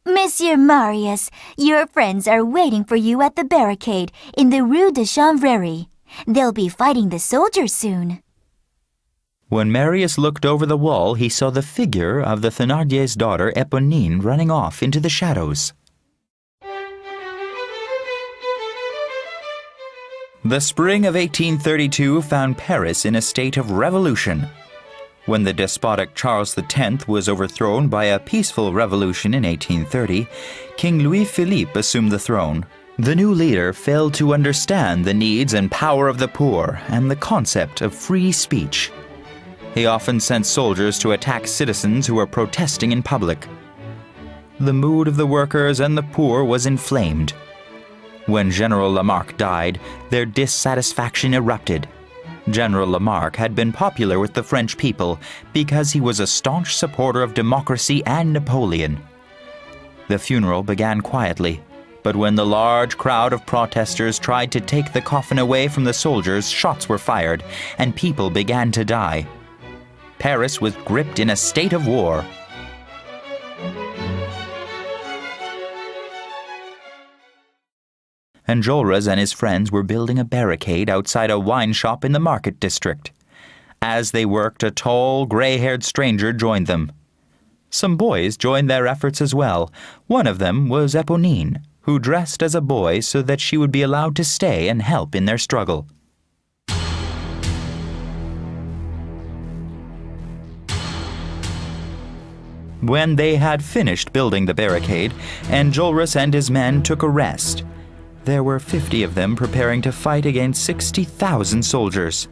Monsieur Marius, your friends are waiting for you at the barricade in the Rue de Chanvrerie. They'll be fighting the soldiers soon. When Marius looked over the wall, he saw the figure of the Thénardier's daughter Éponine running off into the shadows. The spring of 1832 found Paris in a state of revolution. When the despotic Charles X was overthrown by a peaceful revolution in 1830, King Louis-Philippe assumed the throne. The new leader failed to understand the needs and power of the poor and the concept of free speech. He often sent soldiers to attack citizens who were protesting in public. The mood of the workers and the poor was inflamed. When General Lamarque died, their dissatisfaction erupted. General Lamarque had been popular with the French people because he was a staunch supporter of democracy and Napoleon. The funeral began quietly, but when the large crowd of protesters tried to take the coffin away from the soldiers, shots were fired, and people began to die. Paris was gripped in a state of war. Enjolras and his friends were building a barricade outside a wine shop in the market district. As they worked, a tall, gray-haired stranger joined them. Some boys joined their efforts as well. One of them was Eponine, who dressed as a boy so that she would be allowed to stay and help in their struggle. When they had finished building the barricade, Enjolras and his men took a rest. There were 50 of them preparing to fight against 60,000 soldiers.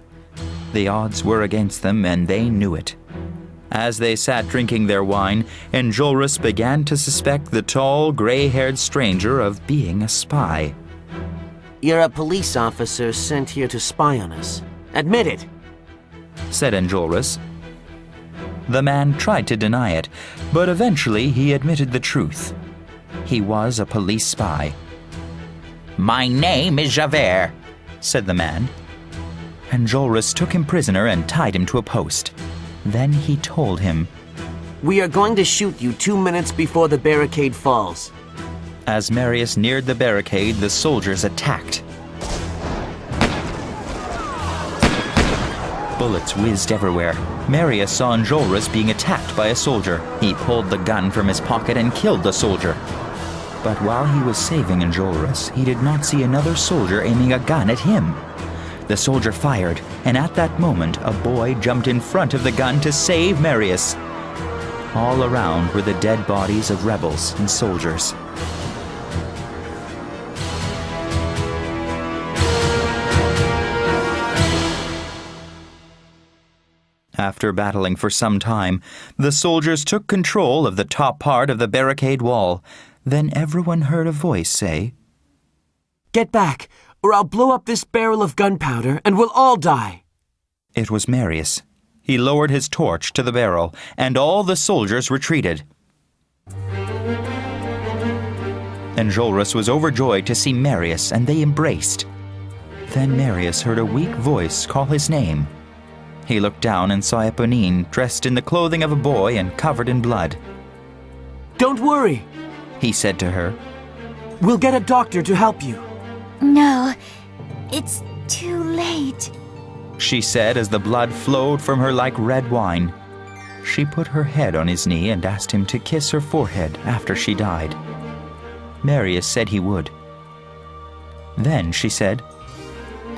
The odds were against them, and they knew it. As they sat drinking their wine, Enjolras began to suspect the tall, gray-haired stranger of being a spy. You're a police officer sent here to spy on us. Admit it. Said Enjolras. The man tried to deny it, but eventually he admitted the truth. He was a police spy. My name is Javert, said the man. Enjolras took him prisoner and tied him to a post. Then he told him, We are going to shoot you 2 minutes before the barricade falls. As Marius neared the barricade, the soldiers attacked. Bullets whizzed everywhere. Marius saw Enjolras being attacked by a soldier. He pulled the gun from his pocket and killed the soldier. But while he was saving Enjolras, he did not see another soldier aiming a gun at him. The soldier fired, and at that moment, a boy jumped in front of the gun to save Marius. All around were the dead bodies of rebels and soldiers. After battling for some time, the soldiers took control of the top part of the barricade wall. Then everyone heard a voice say, Get back, or I'll blow up this barrel of gunpowder and we'll all die. It was Marius. He lowered his torch to the barrel, and all the soldiers retreated. Enjolras was overjoyed to see Marius, and they embraced. Then Marius heard a weak voice call his name. He looked down and saw Eponine, dressed in the clothing of a boy and covered in blood. Don't worry, he said to her. We'll get a doctor to help you. No, it's too late. She said as the blood flowed from her like red wine. She put her head on his knee and asked him to kiss her forehead after she died. Marius said he would. Then she said,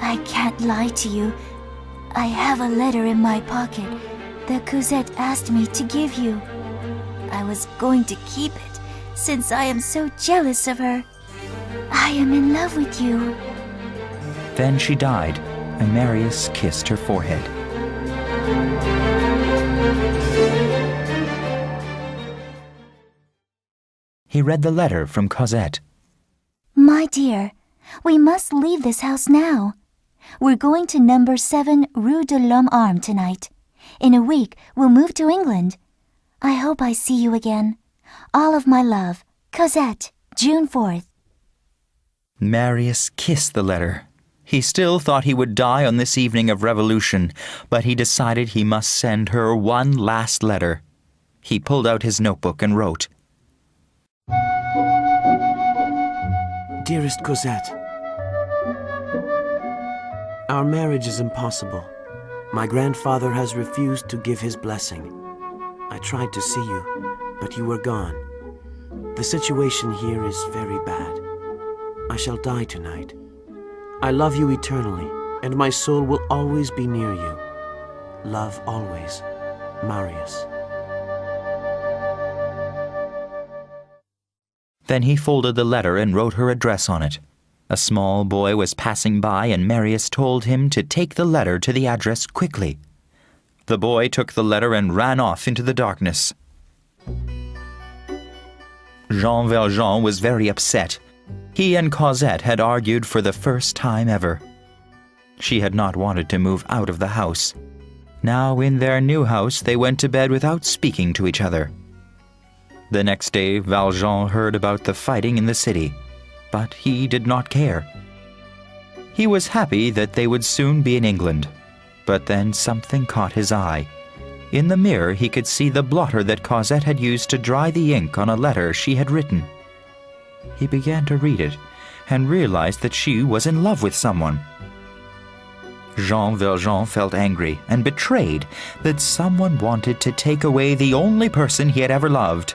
I can't lie to you. I have a letter in my pocket that Cosette asked me to give you. I was going to keep it since I am so jealous of her. I am in love with you. Then she died, and Marius kissed her forehead. He read the letter from Cosette. My dear, we must leave this house now. We're going to number 7 Rue de l'Homme Armé tonight. In a week, we'll move to England. I hope I see you again. All of my love, Cosette, June 4th. Marius kissed the letter. He still thought he would die on this evening of revolution, but he decided he must send her one last letter. He pulled out his notebook and wrote, Dearest Cosette, our marriage is impossible. My grandfather has refused to give his blessing. I tried to see you, but you were gone. The situation here is very bad. I shall die tonight. I love you eternally, and my soul will always be near you. Love always, Marius. Then he folded the letter and wrote her address on it. A small boy was passing by, and Marius told him to take the letter to the address quickly. The boy took the letter and ran off into the darkness. Jean Valjean was very upset. He and Cosette had argued for the first time ever. She had not wanted to move out of the house. Now, in their new house, they went to bed without speaking to each other. The next day, Valjean heard about the fighting in the city, but he did not care. He was happy that they would soon be in England, but then something caught his eye. In the mirror, he could see the blotter that Cosette had used to dry the ink on a letter she had written. He began to read it, and realized that she was in love with someone. Jean Valjean felt angry and betrayed that someone wanted to take away the only person he had ever loved.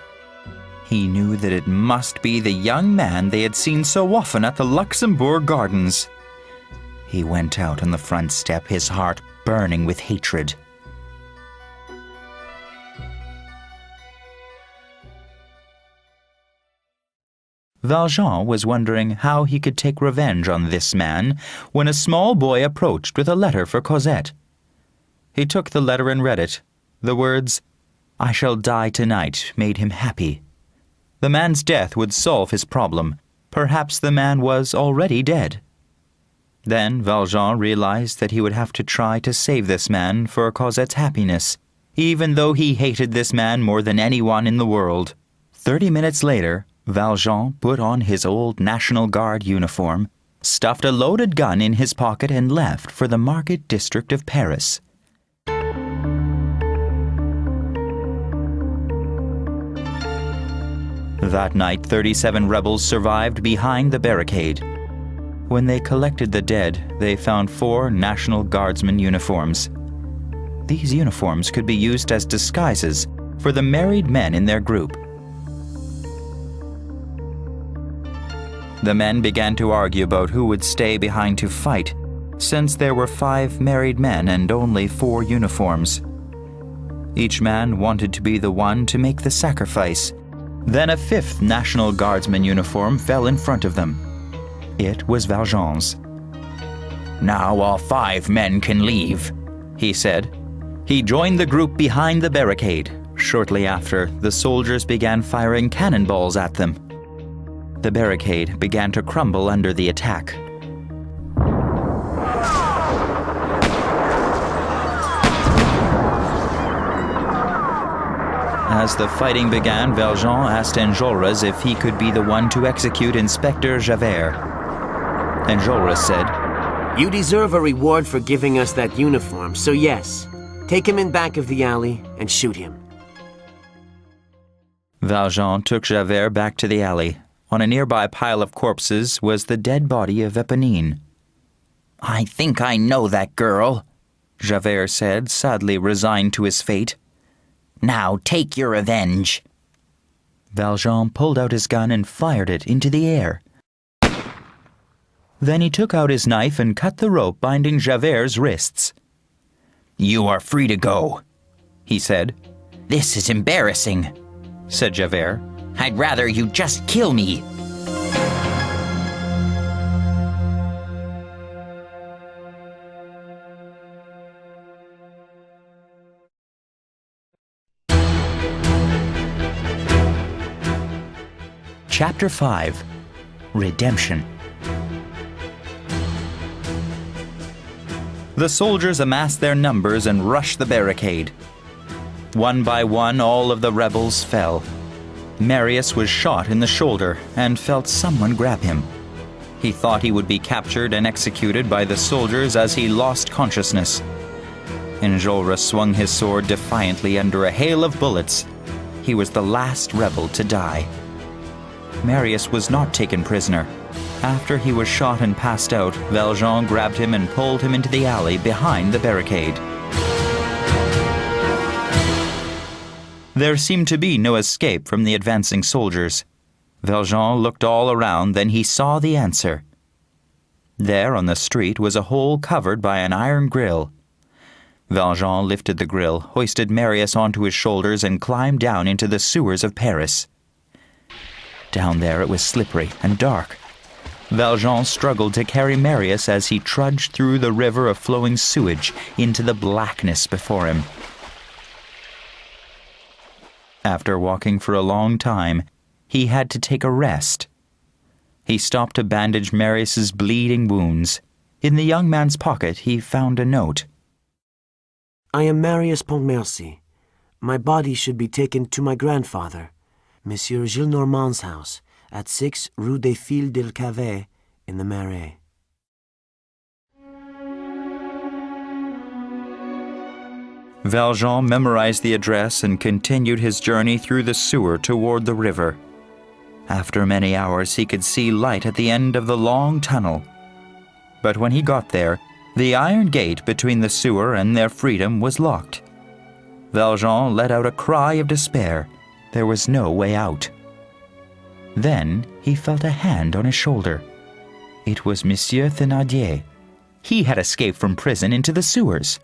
He knew that it must be the young man they had seen so often at the Luxembourg Gardens. He went out on the front step, his heart burning with hatred. Valjean was wondering how he could take revenge on this man when a small boy approached with a letter for Cosette. He took the letter and read it. The words, "I shall die tonight," made him happy. The man's death would solve his problem. Perhaps the man was already dead. Then Valjean realized that he would have to try to save this man for Cosette's happiness, even though he hated this man more than anyone in the world. 30 minutes later, Valjean put on his old National Guard uniform, stuffed a loaded gun in his pocket, and left for the market district of Paris. That night, 37 rebels survived behind the barricade. When they collected the dead, they found 4 National Guardsmen uniforms. These uniforms could be used as disguises for the married men in their group. The men began to argue about who would stay behind to fight, since there were 5 married men and only 4 uniforms. Each man wanted to be the one to make the sacrifice. Then a 5th National Guardsman uniform fell in front of them. It was Valjean's. "Now all 5 men can leave," he said. He joined the group behind the barricade. Shortly after, the soldiers began firing cannonballs at them. The barricade began to crumble under the attack. As the fighting began, Valjean asked Enjolras if he could be the one to execute Inspector Javert. Enjolras said, You deserve a reward for giving us that uniform, so yes, take him in back of the alley and shoot him. Valjean took Javert back to the alley. On a nearby pile of corpses was the dead body of Eponine. "I think I know that girl," Javert said, sadly resigned to his fate. "Now take your revenge." Valjean pulled out his gun and fired it into the air. Then he took out his knife and cut the rope binding Javert's wrists. "You are free to go," he said. "This is embarrassing," said Javert. "I'd rather you just kill me." Chapter 5. Redemption. The soldiers amassed their numbers and rushed the barricade. One by one, all of the rebels fell. Marius was shot in the shoulder and felt someone grab him. He thought he would be captured and executed by the soldiers as he lost consciousness. Enjolras swung his sword defiantly under a hail of bullets. He was the last rebel to die. Marius was not taken prisoner. After he was shot and passed out, Valjean grabbed him and pulled him into the alley behind the barricade. There seemed to be no escape from the advancing soldiers. Valjean looked all around, then he saw the answer. There on the street was a hole covered by an iron grill. Valjean lifted the grill, hoisted Marius onto his shoulders, and climbed down into the sewers of Paris. Down there it was slippery and dark. Valjean struggled to carry Marius as he trudged through the river of flowing sewage into the blackness before him. After walking for a long time, he had to take a rest. He stopped to bandage Marius's bleeding wounds. In the young man's pocket, he found a note. I am Marius Pontmercy. My body should be taken to my grandfather, Monsieur Gillenormand's house, at 6 Rue des Filles del Cavet in the Marais. Valjean memorized the address and continued his journey through the sewer toward the river. After many hours, he could see light at the end of the long tunnel. But when he got there, the iron gate between the sewer and their freedom was locked. Valjean let out a cry of despair. There was no way out. Then he felt a hand on his shoulder. It was Monsieur Thénardier. He had escaped from prison into the sewers.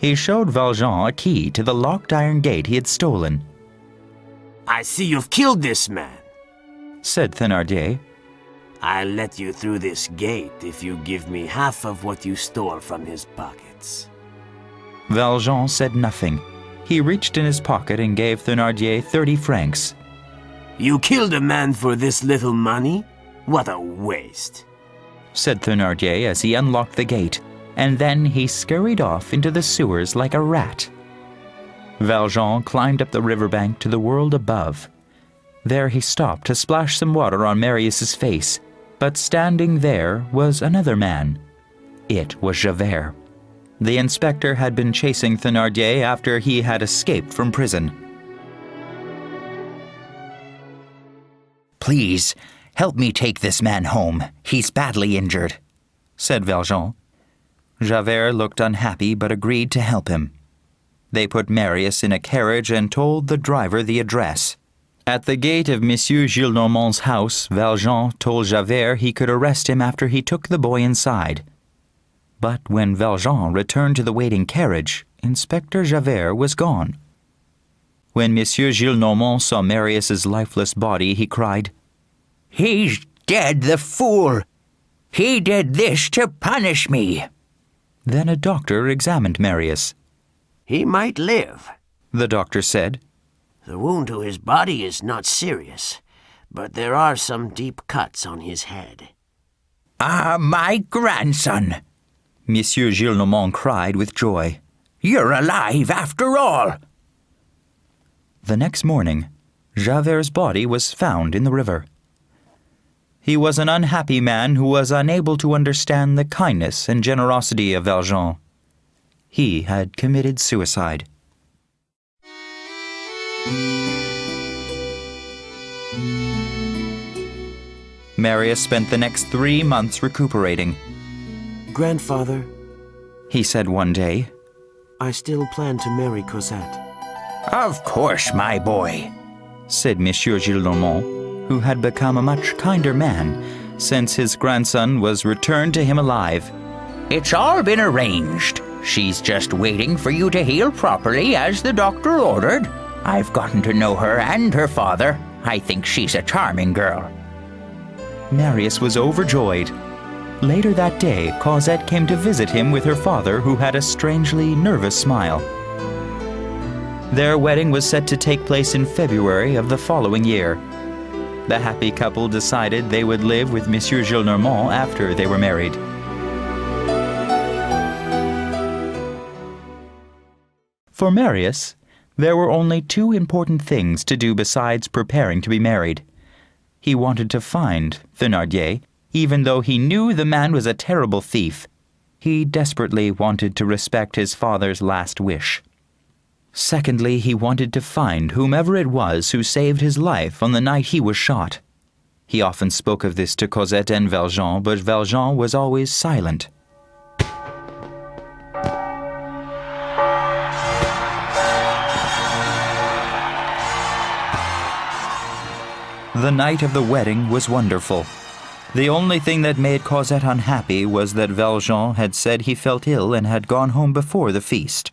He showed Valjean a key to the locked iron gate he had stolen. I see you've killed this man. Said Thénardier. I'll let you through this gate if you give me half of what you stole from his pockets. Valjean said nothing. He reached in his pocket and gave Thénardier 30 francs. You killed a man for this little money? What a waste, said Thénardier as he unlocked the gate, and then he scurried off into the sewers like a rat. Valjean climbed up the riverbank to the world above. There he stopped to splash some water on Marius's face, but standing there was another man. It was Javert. The inspector had been chasing Thénardier after he had escaped from prison. Please, help me take this man home. He's badly injured, said Valjean. Javert looked unhappy but agreed to help him. They put Marius in a carriage and told the driver the address. At the gate of Monsieur Gillenormand's house, Valjean told Javert he could arrest him after he took the boy inside. But when Valjean returned to the waiting carriage, Inspector Javert was gone. When Monsieur Gillenormand saw Marius's lifeless body, he cried, He's dead, the fool! He did this to punish me! Then a doctor examined Marius. He might live, the doctor said. The wound to his body is not serious, but there are some deep cuts on his head. Ah, my grandson! Monsieur Gillenormand cried with joy. You're alive after all! The next morning, Javert's body was found in the river. He was an unhappy man who was unable to understand the kindness and generosity of Valjean. He had committed suicide. Marius spent the next 3 months recuperating. Grandfather, he said one day, I still plan to marry Cosette. Of course, my boy, said Monsieur Gillenormand, who had become a much kinder man since his grandson was returned to him alive. It's all been arranged. She's just waiting for you to heal properly as the doctor ordered. I've gotten to know her and her father. I think she's a charming girl. Marius was overjoyed. Later that day, Cosette came to visit him with her father, who had a strangely nervous smile. Their wedding was set to take place in February of the following year. The happy couple decided they would live with Monsieur Gillenormand after they were married. For Marius, there were only 2 important things to do besides preparing to be married. He wanted to find Thénardier, even though he knew the man was a terrible thief. He desperately wanted to respect his father's last wish. Secondly, he wanted to find whomever it was who saved his life on the night he was shot. He often spoke of this to Cosette and Valjean, but Valjean was always silent. The night of the wedding was wonderful. The only thing that made Cosette unhappy was that Valjean had said he felt ill and had gone home before the feast.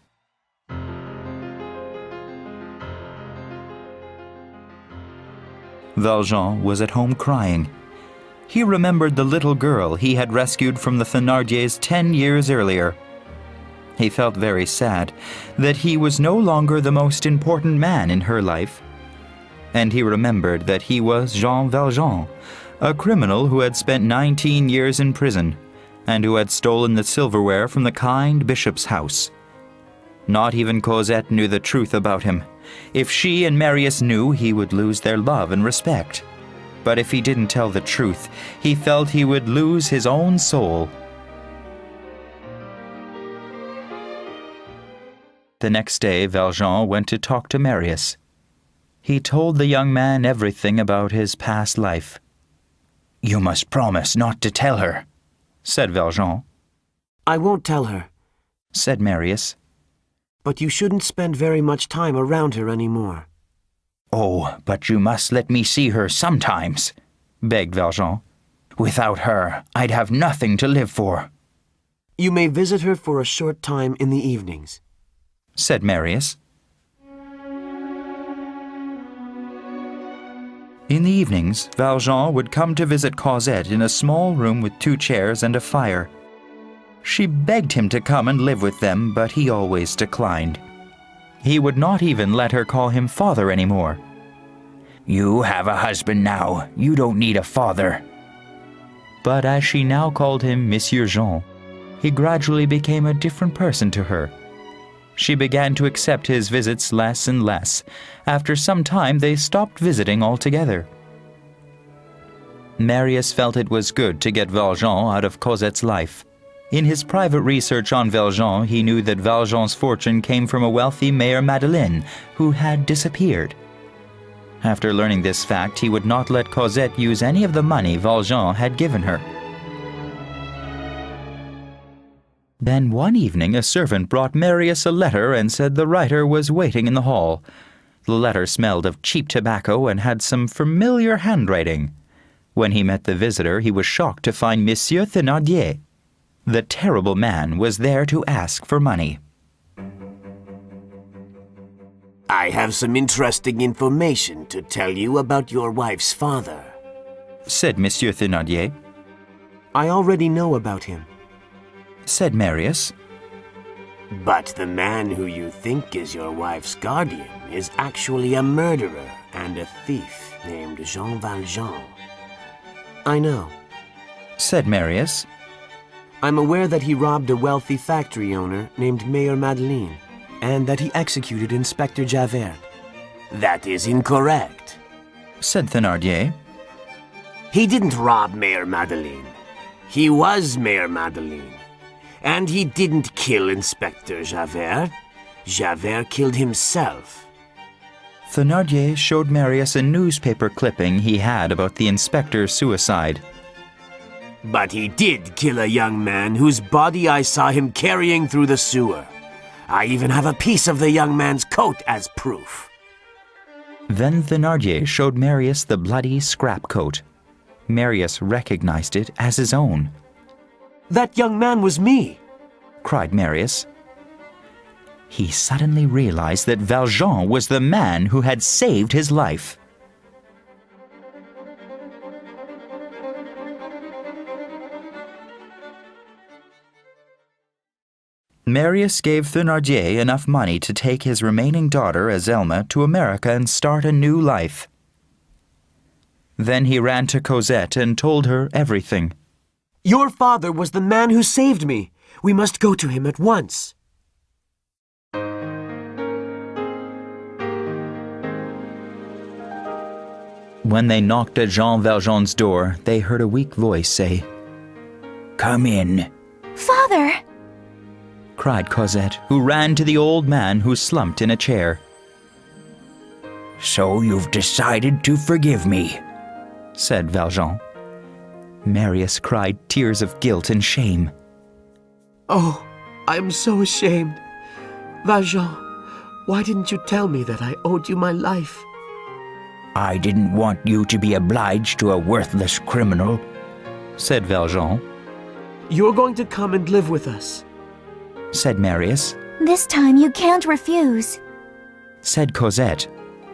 Valjean was at home crying. He remembered the little girl he had rescued from the Thénardiers 10 years earlier. He felt very sad that he was no longer the most important man in her life. And he remembered that he was Jean Valjean, a criminal who had spent 19 years in prison and who had stolen the silverware from the kind bishop's house. Not even Cosette knew the truth about him. If she and Marius knew, he would lose their love and respect. But if he didn't tell the truth, he felt he would lose his own soul. The next day, Valjean went to talk to Marius. He told the young man everything about his past life. You must promise not to tell her, said Valjean. I won't tell her, said Marius. but you shouldn't spend very much time around her anymore. Oh, but you must let me see her sometimes, begged Valjean. Without her, I'd have nothing to live for. You may visit her for a short time in the evenings, said Marius. In the evenings, Valjean would come to visit Cosette in a small room with 2 chairs and a fire. She begged him to come and live with them, but he always declined. He would not even let her call him father anymore. You have a husband now. You don't need a father. But as she now called him Monsieur Jean, he gradually became a different person to her. She began to accept his visits less and less. After some time, they stopped visiting altogether. Marius felt it was good to get Valjean out of Cosette's life. In his private research on Valjean, he knew that Valjean's fortune came from a wealthy Mère Madeleine who had disappeared. After learning this fact, he would not let Cosette use any of the money Valjean had given her. Then one evening a servant brought Marius a letter and said the writer was waiting in the hall. The letter smelled of cheap tobacco and had some familiar handwriting. When he met the visitor, he was shocked to find Monsieur Thénardier. The terrible man was there to ask for money. I have some interesting information to tell you about your wife's father, said Monsieur Thénardier. I already know about him, said Marius. But the man who you think is your wife's guardian is actually a murderer and a thief named Jean Valjean. I know. Said Marius. I'm aware that he robbed a wealthy factory owner named Mère Madeleine, and that he executed Inspector Javert. That is incorrect, said Thénardier. He didn't rob Mère Madeleine. He was Mère Madeleine. And he didn't kill Inspector Javert. Javert killed himself. Thénardier showed Marius a newspaper clipping he had about the inspector's suicide. But he did kill a young man whose body I saw him carrying through the sewer. I even have a piece of the young man's coat as proof. Then Thénardier showed Marius the bloody scrap coat. Marius recognized it as his own. That young man was me, cried Marius. He suddenly realized that Valjean was the man who had saved his life. Marius gave Thénardier enough money to take his remaining daughter, Azelma, to America and start a new life. Then he ran to Cosette and told her everything. Your father was the man who saved me. We must go to him at once. When they knocked at Jean Valjean's door, they heard a weak voice say, Come in. Father! cried Cosette, who ran to the old man who slumped in a chair. So you've decided to forgive me, said Valjean. Marius cried tears of guilt and shame. Oh, I am so ashamed. Valjean, why didn't you tell me that I owed you my life? I didn't want you to be obliged to a worthless criminal, said Valjean. You're going to come and live with us, said Marius. This time you can't refuse, said Cosette.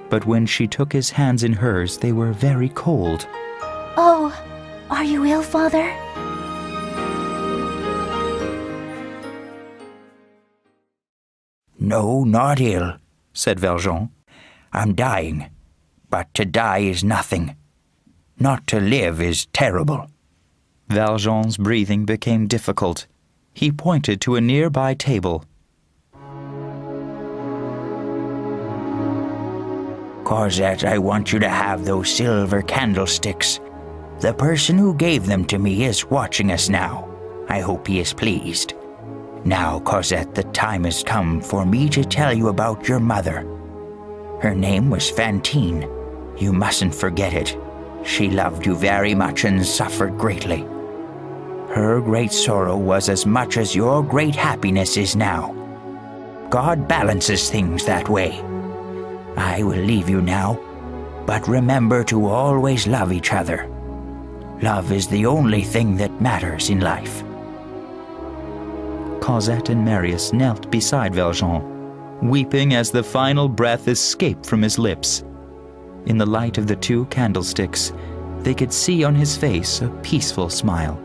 But when she took his hands in hers, they were very cold. Oh, are you ill, Father? No, not ill, said Valjean. I'm dying. But to die is nothing. Not to live is terrible. Valjean's breathing became difficult. He pointed to a nearby table. Cosette, I want you to have those silver candlesticks. The person who gave them to me is watching us now. I hope he is pleased. Now, Cosette, the time has come for me to tell you about your mother. Her name was Fantine. You mustn't forget it. She loved you very much and suffered greatly. Her great sorrow was as much as your great happiness is now. God balances things that way. I will leave you now, but remember to always love each other. Love is the only thing that matters in life. Cosette and Marius knelt beside Valjean, weeping as the final breath escaped from his lips. In the light of the 2 candlesticks, they could see on his face a peaceful smile.